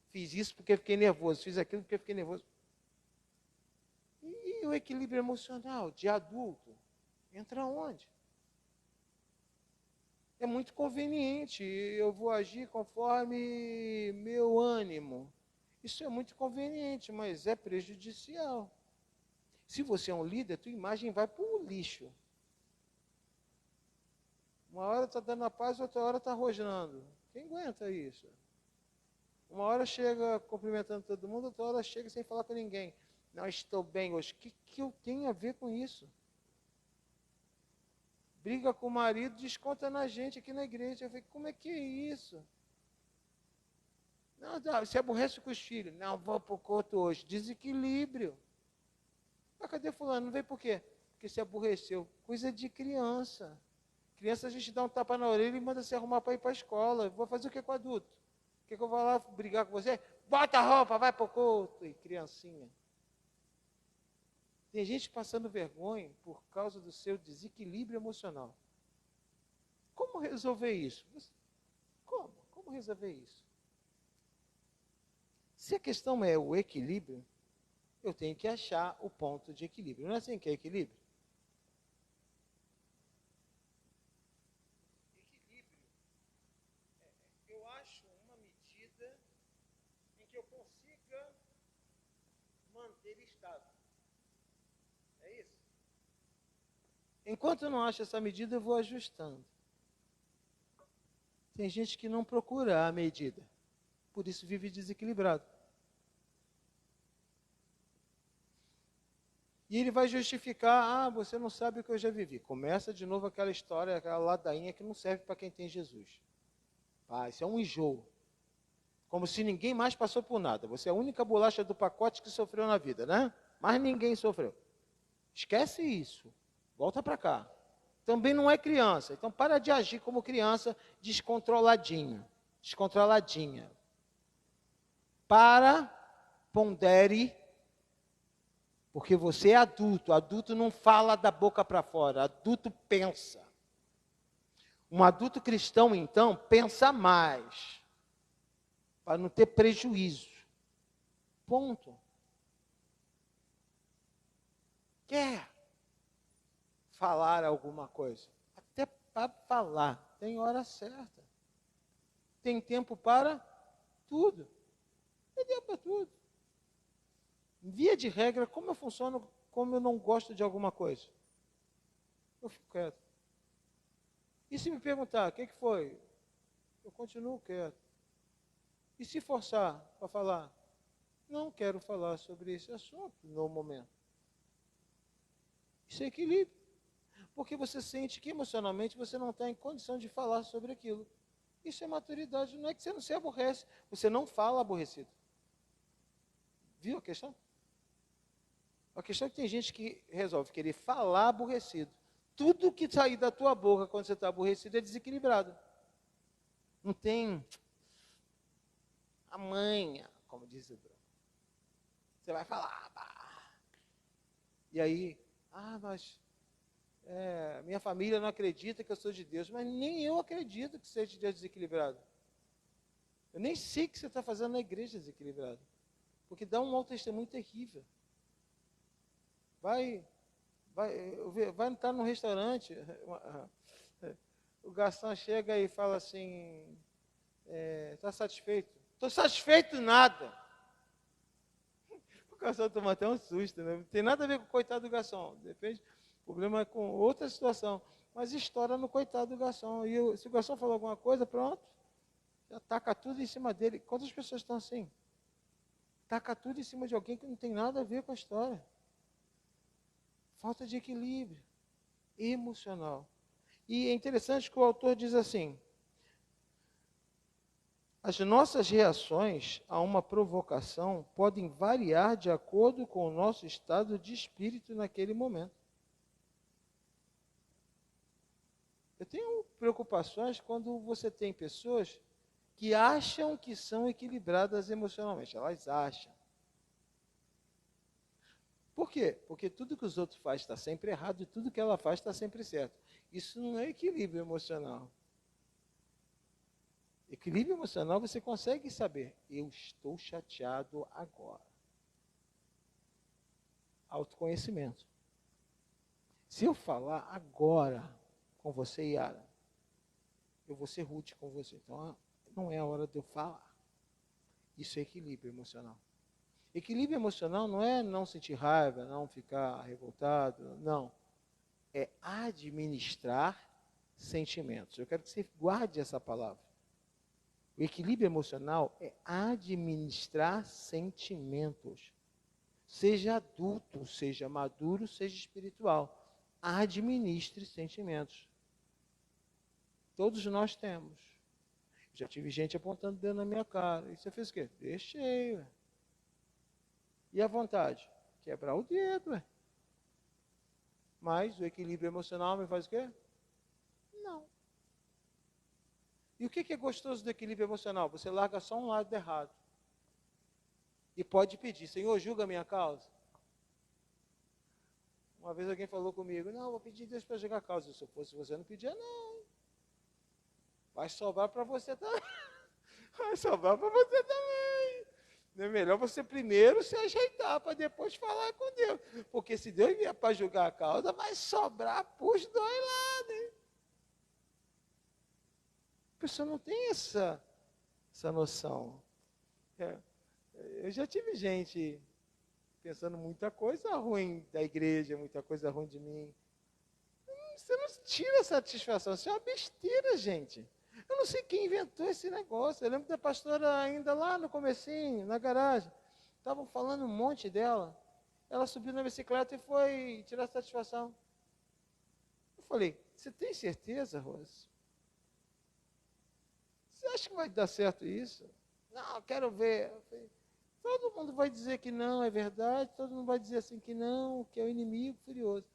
Fiz isso porque fiquei nervoso. Fiz aquilo porque fiquei nervoso. E o equilíbrio emocional de adulto? Entra onde? É muito conveniente. Eu vou agir conforme meu ânimo. Isso é muito conveniente, mas é prejudicial. Se você é um líder, tua imagem vai para o lixo. Uma hora está dando a paz, outra hora está rosnando. Quem aguenta isso? Uma hora chega cumprimentando todo mundo, outra hora chega sem falar com ninguém. Não estou bem hoje. O que eu tenho a ver com isso? Briga com o marido, desconta na gente aqui na igreja. Eu falei, como é que é isso? Não, se aborrece com os filhos. Não, vou para o culto hoje. Desequilíbrio. Mas cadê fulano? Não veio por quê? Porque se aborreceu. Coisa de criança. Criança a gente dá um tapa na orelha e manda se arrumar para ir para a escola. Vou fazer o que com o adulto? Quer que eu vá lá brigar com você? Bota a roupa, vai para o culto. E criancinha. Tem gente passando vergonha por causa do seu desequilíbrio emocional. Como resolver isso? Como resolver isso? Se a questão é o equilíbrio, eu tenho que achar o ponto de equilíbrio. Não é assim que é equilíbrio? Equilíbrio, eu acho uma medida em que eu consiga manter estável. Enquanto eu não acho essa medida, eu vou ajustando. Tem gente que não procura a medida, por isso vive desequilibrado. E ele vai justificar, você não sabe o que eu já vivi. Começa de novo aquela história, aquela ladainha que não serve para quem tem Jesus. Isso é um enjoo. Como se ninguém mais passou por nada. Você é a única bolacha do pacote que sofreu na vida, né? Mas ninguém sofreu. Esquece isso. Volta para cá. Também não é criança. Então para de agir como criança descontroladinho. Descontroladinha. Pondere. Porque você é adulto. Adulto não fala da boca para fora. Adulto pensa. Um adulto cristão, então, pensa mais. Para não ter prejuízo. Ponto. Quer falar alguma coisa? Até para falar. Tem hora certa. Tem tempo para tudo. Tem tempo para tudo. Via de regra, como eu funciono, como eu não gosto de alguma coisa? Eu fico quieto. E se me perguntar, o que foi? Eu continuo quieto. E se forçar para falar? Não quero falar sobre esse assunto no momento. Isso é equilíbrio. Porque você sente que emocionalmente você não está em condição de falar sobre aquilo. Isso é maturidade. Não é que você não se aborrece. Você não fala aborrecido. Viu a questão? A questão é que tem gente que resolve querer falar aborrecido. Tudo que sair da tua boca quando você está aborrecido é desequilibrado. Não tem a manha, como diz o Bruno. Você vai falar. E aí, mas minha família não acredita que eu sou de Deus. Mas nem eu acredito que seja de Deus desequilibrado. Eu nem sei o que você está fazendo na igreja desequilibrado. Porque dá um mau testemunho terrível. Vai entrar num restaurante, o garçom chega e fala assim, está satisfeito? Estou satisfeito nada. O garçom toma até um susto, né? Não tem nada a ver com o coitado do garçom. Depende, o problema é com outra situação. Mas estoura no coitado do garçom. E se o garçom falou alguma coisa, pronto, já taca tudo em cima dele. Quantas pessoas estão assim? Taca tudo em cima de alguém que não tem nada a ver com a história. Falta de equilíbrio emocional. E é interessante que o autor diz assim, as nossas reações a uma provocação podem variar de acordo com o nosso estado de espírito naquele momento. Eu tenho preocupações quando você tem pessoas que acham que são equilibradas emocionalmente. Elas acham. Por quê? Porque tudo que os outros fazem está sempre errado e tudo que ela faz está sempre certo. Isso não é equilíbrio emocional. Equilíbrio emocional você consegue saber. Eu estou chateado agora. Autoconhecimento. Se eu falar agora com você, Yara, eu vou ser rude com você. Então, não é a hora de eu falar. Isso é equilíbrio emocional. Equilíbrio emocional não é não sentir raiva, não ficar revoltado, não. É administrar sentimentos. Eu quero que você guarde essa palavra. O equilíbrio emocional é administrar sentimentos. Seja adulto, seja maduro, seja espiritual. Administre sentimentos. Todos nós temos. Já tive gente apontando o dedo na minha cara. E você fez o quê? Deixei, ué. E a vontade? Quebrar o dedo, ué. Mas o equilíbrio emocional me faz o quê? Não. E o que é gostoso do equilíbrio emocional? Você larga só um lado errado. E pode pedir, Senhor, julga a minha causa. Uma vez alguém falou comigo, não, vou pedir Deus para julgar a causa. Se eu fosse você, não pedia, não. Vai sobrar para você também. Vai sobrar para você também. Não é melhor você primeiro se ajeitar para depois falar com Deus. Porque se Deus vier para julgar a causa, vai sobrar para os dois lados. Hein? A pessoa não tem essa noção. Eu já tive gente pensando muita coisa ruim da igreja, muita coisa ruim de mim. Você não tira satisfação, isso é uma besteira, gente. Eu não sei quem inventou esse negócio. Eu lembro da pastora ainda lá no comecinho, na garagem. Estavam falando um monte dela. Ela subiu na bicicleta e foi tirar satisfação. Eu falei, você tem certeza, Rose? Você acha que vai dar certo isso? Não, quero ver. Eu falei, todo mundo vai dizer que não, é verdade. Todo mundo vai dizer assim que não, que é o inimigo furioso.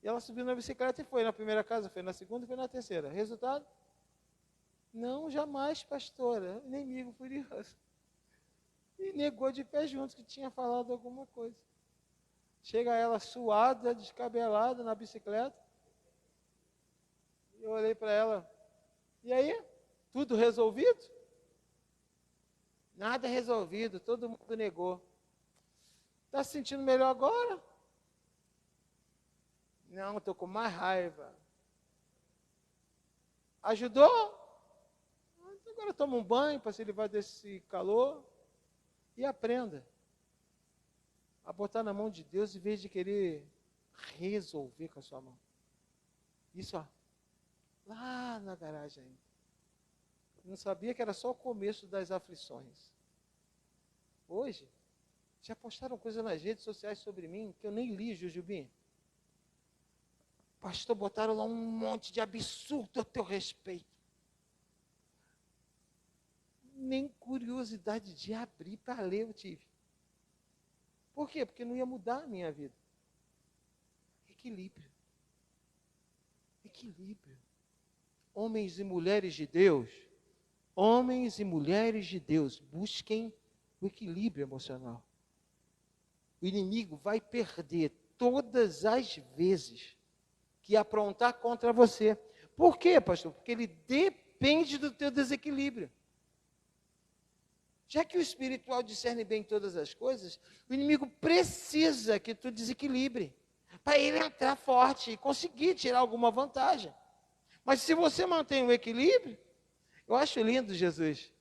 E ela subiu na bicicleta e foi na primeira casa, foi na segunda e foi na terceira. Resultado? Não, jamais, pastora, inimigo furioso. E negou de pé junto que tinha falado alguma coisa. Chega ela suada, descabelada na bicicleta. Eu olhei para ela. E aí? Tudo resolvido? Nada resolvido, todo mundo negou. Está se sentindo melhor agora? Não, estou com mais raiva. Ajudou? Agora toma um banho para se livrar desse calor e aprenda a botar na mão de Deus em vez de querer resolver com a sua mão. Isso, ó, lá na garagem ainda. Eu não sabia que era só o começo das aflições. Hoje, já postaram coisas nas redes sociais sobre mim que eu nem li, Jujubim. Pastor, botaram lá um monte de absurdo a teu respeito. Nem curiosidade de abrir para ler eu tive. Por quê? Porque não ia mudar a minha vida. Equilíbrio. Equilíbrio. Homens e mulheres de Deus, busquem o equilíbrio emocional. O inimigo vai perder todas as vezes que aprontar contra você. Por quê, pastor? Porque ele depende do teu desequilíbrio. Já que o espiritual discerne bem todas as coisas, o inimigo precisa que tu desequilibre, para ele entrar forte e conseguir tirar alguma vantagem. Mas se você mantém o equilíbrio, eu acho lindo, Jesus.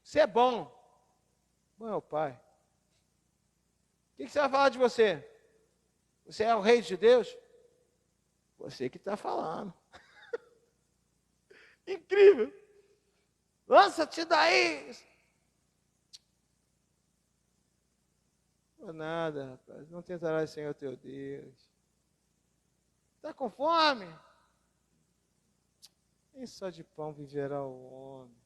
Você é bom. Bom é o Pai. O que você vai falar de você? Você é o rei de Deus? Você que está falando. Incrível. Lança-te daí. Não é nada, rapaz. Não tentarás sem o teu Deus. Está com fome? Nem só de pão viverá o homem.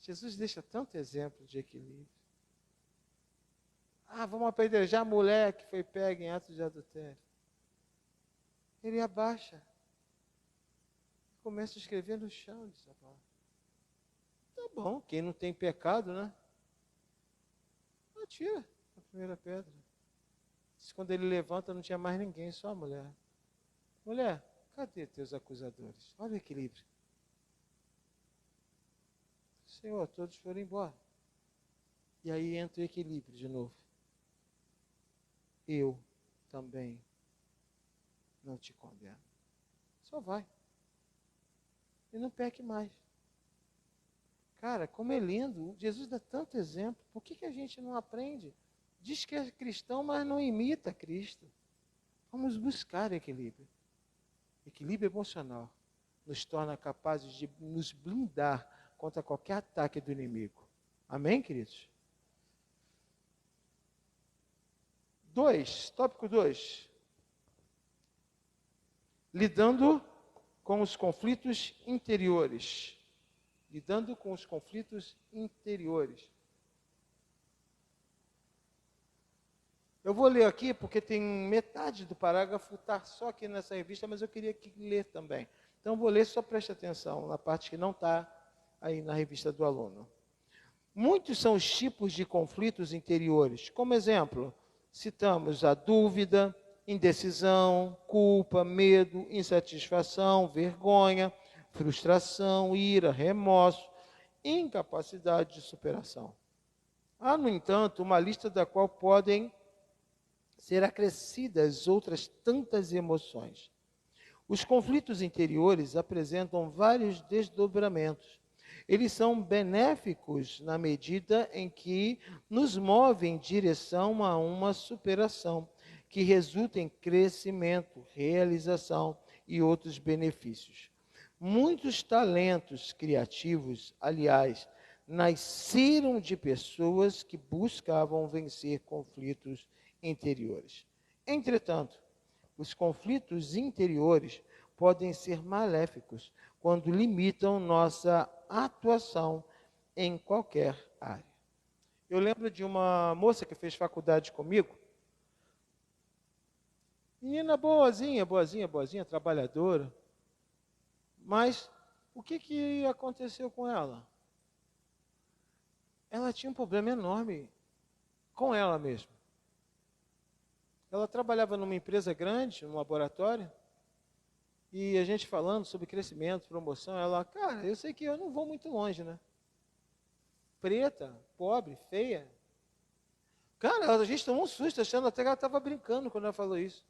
Jesus deixa tanto exemplo de equilíbrio. Vamos apedrejar a mulher que foi pega em atos de adultério. Ele abaixa. Começa a escrever no chão, diz a palavra. Tá bom, quem não tem pecado, né? Atira a primeira pedra. Diz, quando ele levanta, não tinha mais ninguém, só a mulher. Mulher, cadê teus acusadores? Olha o equilíbrio. Senhor, todos foram embora. E aí entra o equilíbrio de novo. Eu também não te condeno. Só vai. E não peque mais. Cara, como é lindo. Jesus dá tanto exemplo. Por que a gente não aprende? Diz que é cristão, mas não imita Cristo. Vamos buscar equilíbrio. Equilíbrio emocional nos torna capazes de nos blindar contra qualquer ataque do inimigo. Amém, queridos? Tópico 2. Lidando com os conflitos interiores. Lidando com os conflitos interiores. Eu vou ler aqui, porque tem metade do parágrafo, está só aqui nessa revista, mas eu queria ler também. Então, vou ler, só preste atenção na parte que não está aí na revista do aluno. Muitos são os tipos de conflitos interiores. Como exemplo, citamos a dúvida, indecisão, culpa, medo, insatisfação, vergonha, frustração, ira, remorso, incapacidade de superação. Há, no entanto, uma lista da qual podem ser acrescidas outras tantas emoções. Os conflitos interiores apresentam vários desdobramentos. Eles são benéficos na medida em que nos movem em direção a uma superação, que resulta em crescimento, realização e outros benefícios. Muitos talentos criativos, aliás, nasceram de pessoas que buscavam vencer conflitos interiores. Entretanto, os conflitos interiores podem ser maléficos quando limitam nossa atuação em qualquer área. Eu lembro de uma moça que fez faculdade comigo, menina boazinha, trabalhadora, mas o que aconteceu com ela? Ela tinha um problema enorme com ela mesma. Ela trabalhava numa empresa grande, num laboratório, e a gente falando sobre crescimento, promoção, ela, cara, eu sei que eu não vou muito longe, né? Preta, pobre, feia. Cara, a gente tomou um susto, achando até que ela estava brincando quando ela falou isso.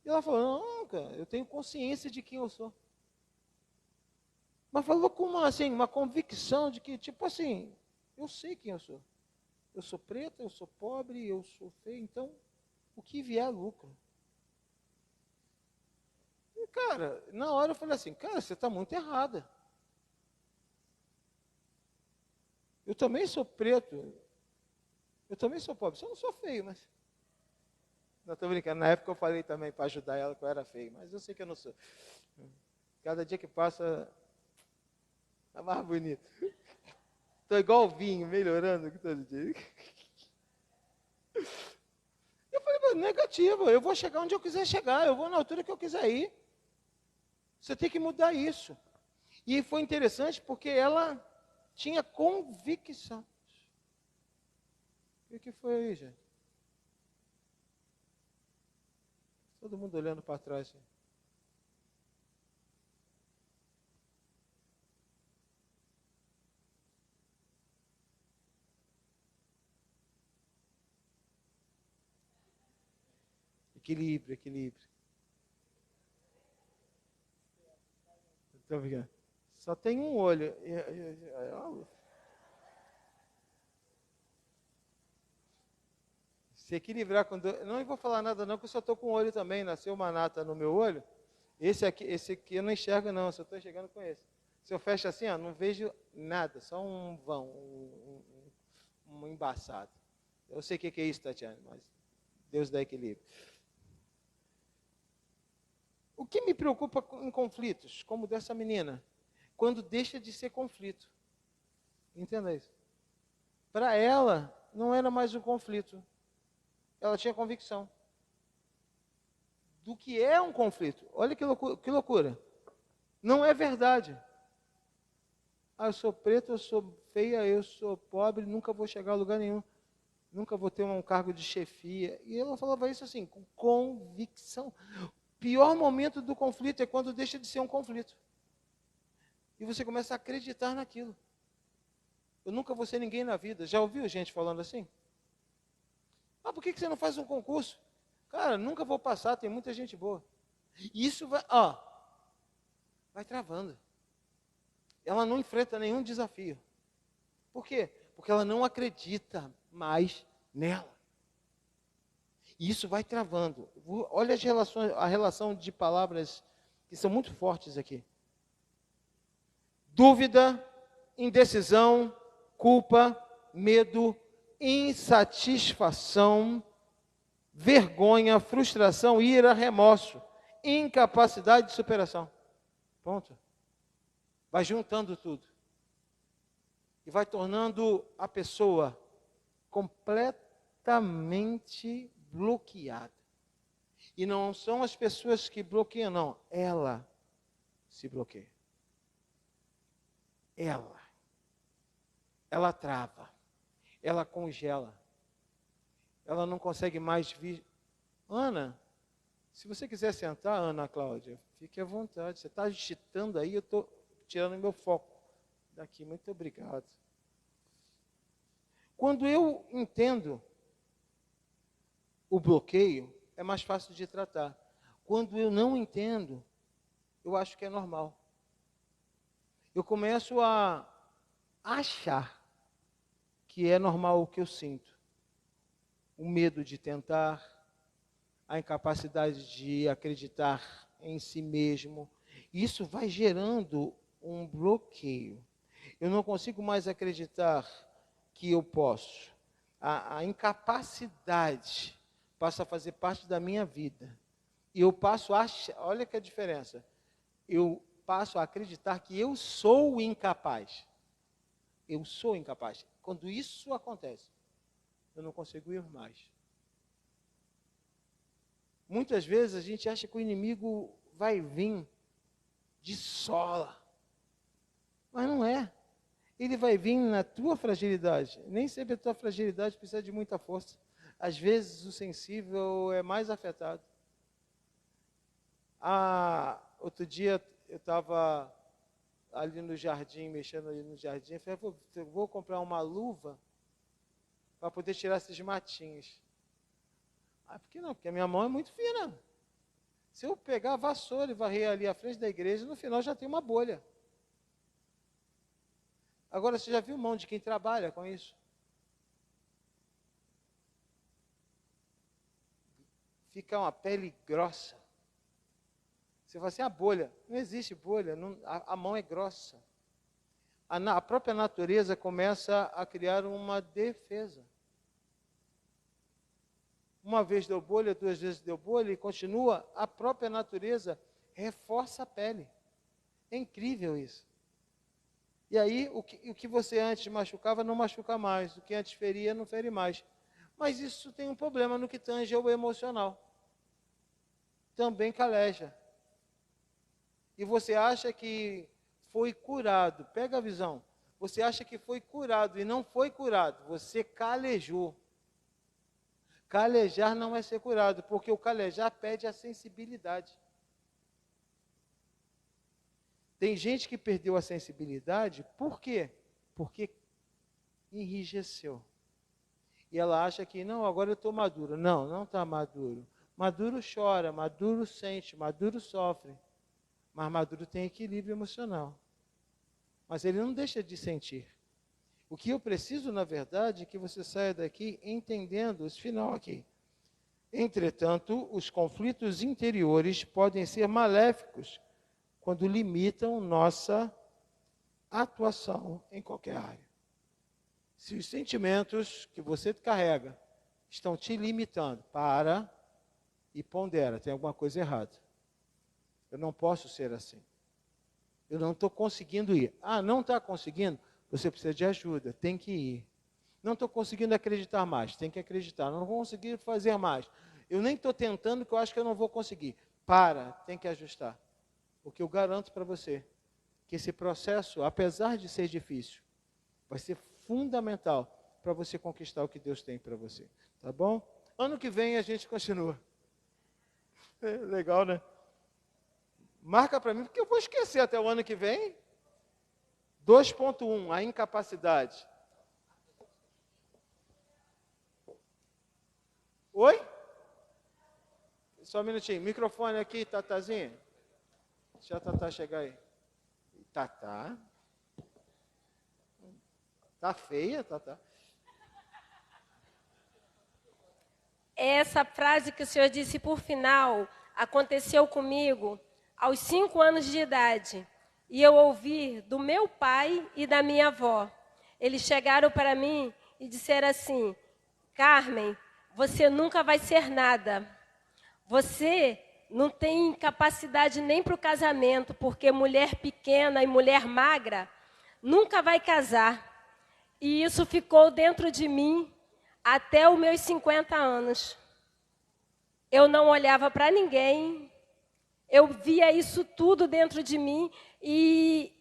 E ela falou, não, cara, eu tenho consciência de quem eu sou. Mas falou com uma convicção de que, tipo assim, eu sei quem eu sou. Eu sou preta, eu sou pobre, eu sou feio, então o que vier é lucro. E, cara, na hora eu falei assim, cara, você está muito errada. Eu também sou preto, eu também sou pobre, só não sou feio, mas... Não, estou brincando, na época eu falei também para ajudar ela que eu era feio, mas eu sei que eu não sou. Cada dia que passa, está mais bonito. Estou igual o vinho, melhorando todo dia. Eu falei, negativo, eu vou chegar onde eu quiser chegar, eu vou na altura que eu quiser ir. Você tem que mudar isso. E foi interessante porque ela tinha convicção. O que foi aí, gente? Todo mundo olhando para trás. Equilíbrio, equilíbrio. Estou brincando. Só tem um olho. Se equilibrar com dois... Não vou falar nada não, porque eu só estou com um olho também. Nasceu uma nata no meu olho. Esse aqui eu não enxergo não, só estou chegando com esse. Se eu fecho assim, ó, não vejo nada, só um vão, um embaçado. Eu sei o que é isso, Tatiana, mas Deus dá equilíbrio. O que me preocupa em conflitos, como dessa menina, quando deixa de ser conflito. Entenda isso. Para ela, não era mais um conflito. Ela tinha convicção do que é um conflito. Olha que loucura. Não é verdade. Ah, eu sou preta, eu sou feia, eu sou pobre, nunca vou chegar a lugar nenhum. Nunca vou ter um cargo de chefia. E ela falava isso assim, com convicção. O pior momento do conflito é quando deixa de ser um conflito. E você começa a acreditar naquilo. Eu nunca vou ser ninguém na vida. Já ouviu gente falando assim? Ah, por que você não faz um concurso? Cara, nunca vou passar, tem muita gente boa. E isso vai travando. Ela não enfrenta nenhum desafio. Por quê? Porque ela não acredita mais nela. E isso vai travando. Olha a relação de palavras que são muito fortes aqui. Dúvida, indecisão, culpa, medo, insatisfação, vergonha, frustração, ira, remorso, incapacidade de superação. Ponto. Vai juntando tudo. E vai tornando a pessoa completamente bloqueada. E não são as pessoas que bloqueiam, não. Ela se bloqueia. Ela trava. Ela congela. Ela não consegue mais vir. Ana, se você quiser sentar, Ana Cláudia, fique à vontade. Você está agitando aí, eu estou tirando meu foco daqui. Muito obrigado. Quando eu entendo o bloqueio, é mais fácil de tratar. Quando eu não entendo, eu acho que é normal. Eu começo a achar que é normal o que eu sinto. o medo de tentar, a incapacidade de acreditar em si mesmo. Isso vai gerando um bloqueio. Eu não consigo mais acreditar que eu posso. A incapacidade passa a fazer parte da minha vida. E eu passo a achar, olha que a diferença. Eu passo a acreditar que eu sou incapaz. Eu sou incapaz. Quando isso acontece, eu não consigo ir mais. Muitas vezes a gente acha que o inimigo vai vir de sola. Mas não é. Ele vai vir na tua fragilidade. Nem sempre a tua fragilidade precisa de muita força. Às vezes o sensível é mais afetado. Outro dia eu estava ali no jardim, mexendo ali no jardim. Eu falei, vou comprar uma luva para poder tirar esses matinhos. Por que não? Porque a minha mão é muito fina. Se eu pegar a vassoura e varrer ali à frente da igreja, no final já tem uma bolha. Agora, você já viu mão de quem trabalha com isso? Fica uma pele grossa. Você fala assim, a bolha. Não existe bolha, a mão é grossa. A própria natureza começa a criar uma defesa. Uma vez deu bolha, 2 vezes deu bolha e continua, a própria natureza reforça a pele. É incrível isso. E aí, o que você antes machucava, não machuca mais. O que antes feria, não fere mais. Mas isso tem um problema no que tange ao emocional. Também caleja. E você acha que foi curado. Pega a visão. Você acha que foi curado e não foi curado. Você calejou. Calejar não é ser curado, porque o calejar pede a sensibilidade. Tem gente que perdeu a sensibilidade, por quê? Porque enrijeceu. E ela acha que, não, agora eu estou maduro. Não, não está maduro. Maduro chora, maduro sente, maduro sofre. Mas maduro tem equilíbrio emocional. Mas ele não deixa de sentir. O que eu preciso, na verdade, é que você saia daqui entendendo esse final aqui. Entretanto, os conflitos interiores podem ser maléficos quando limitam nossa atuação em qualquer área. Se os sentimentos que você carrega estão te limitando, para e pondera, tem alguma coisa errada. Eu não posso ser assim. Eu não estou conseguindo ir. Não está conseguindo? Você precisa de ajuda, tem que ir. Não estou conseguindo acreditar mais, tem que acreditar. Não vou conseguir fazer mais. Eu nem estou tentando, que eu acho que eu não vou conseguir. Tem que ajustar. Porque eu garanto para você que esse processo, apesar de ser difícil, vai ser fundamental para você conquistar o que Deus tem para você. Tá bom? Ano que vem a gente continua. Legal, né? Marca para mim, porque eu vou esquecer até o ano que vem. 2.1, a incapacidade. Oi? Só um minutinho. Microfone aqui, Tatazinha. Deixa a Tatá chegar aí. Tatá? Tá feia, Tatá? Essa frase que o senhor disse por final aconteceu comigo aos 5 anos de idade. E eu ouvi do meu pai e da minha avó. Eles chegaram para mim e disseram assim: Carmen, você nunca vai ser nada. Você não tem capacidade nem para o casamento, porque mulher pequena e mulher magra nunca vai casar. E isso ficou dentro de mim até os meus 50 anos. Eu não olhava para ninguém. Eu via isso tudo dentro de mim e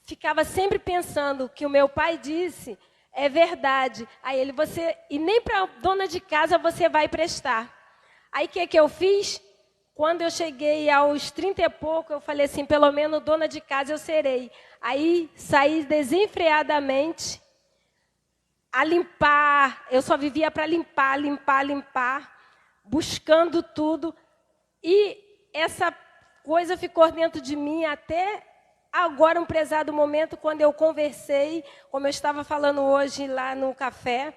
ficava sempre pensando que o meu pai disse é verdade. Aí ele, e nem para dona de casa você vai prestar. Aí o que eu fiz? Quando eu cheguei aos 30 e pouco, eu falei assim, pelo menos dona de casa eu serei. Aí saí desenfreadamente a limpar. Eu só vivia para limpar, buscando tudo. E essa coisa ficou dentro de mim até agora, um prezado momento, quando eu conversei, como eu estava falando hoje lá no café,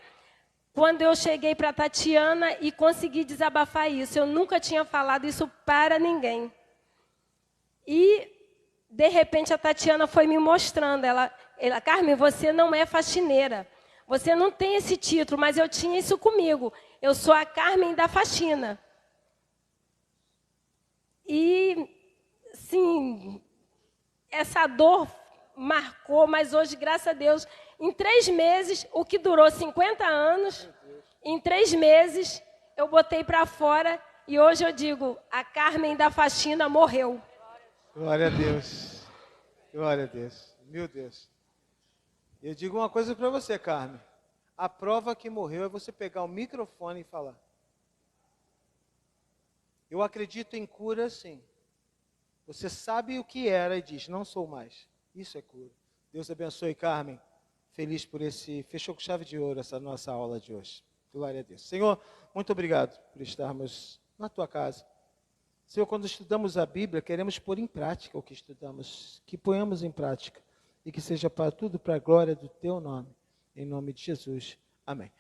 quando eu cheguei para a Tatiana e consegui desabafar isso. Eu nunca tinha falado isso para ninguém. E, de repente, a Tatiana foi me mostrando. Ela, Carmen, você não é faxineira. Você não tem esse título, mas eu tinha isso comigo. Eu sou a Carmen da faxina. E, sim, essa dor marcou, mas hoje, graças a Deus, em 3 meses, o que durou 50 anos, em 3 meses, eu botei para fora e hoje eu digo, a Carmen da faxina morreu. Glória a Deus. Glória a Deus. Meu Deus. Eu digo uma coisa para você, Carmen. A prova que morreu é você pegar o microfone e falar. Eu acredito em cura, sim. Você sabe o que era e diz, não sou mais. Isso é cura. Deus abençoe, Carmen. Feliz por fechou com chave de ouro essa nossa aula de hoje. Glória a Deus. Senhor, muito obrigado por estarmos na tua casa. Senhor, quando estudamos a Bíblia, queremos pôr em prática o que estudamos. Que ponhamos em prática. E que seja para tudo para a glória do teu nome. Em nome de Jesus. Amém.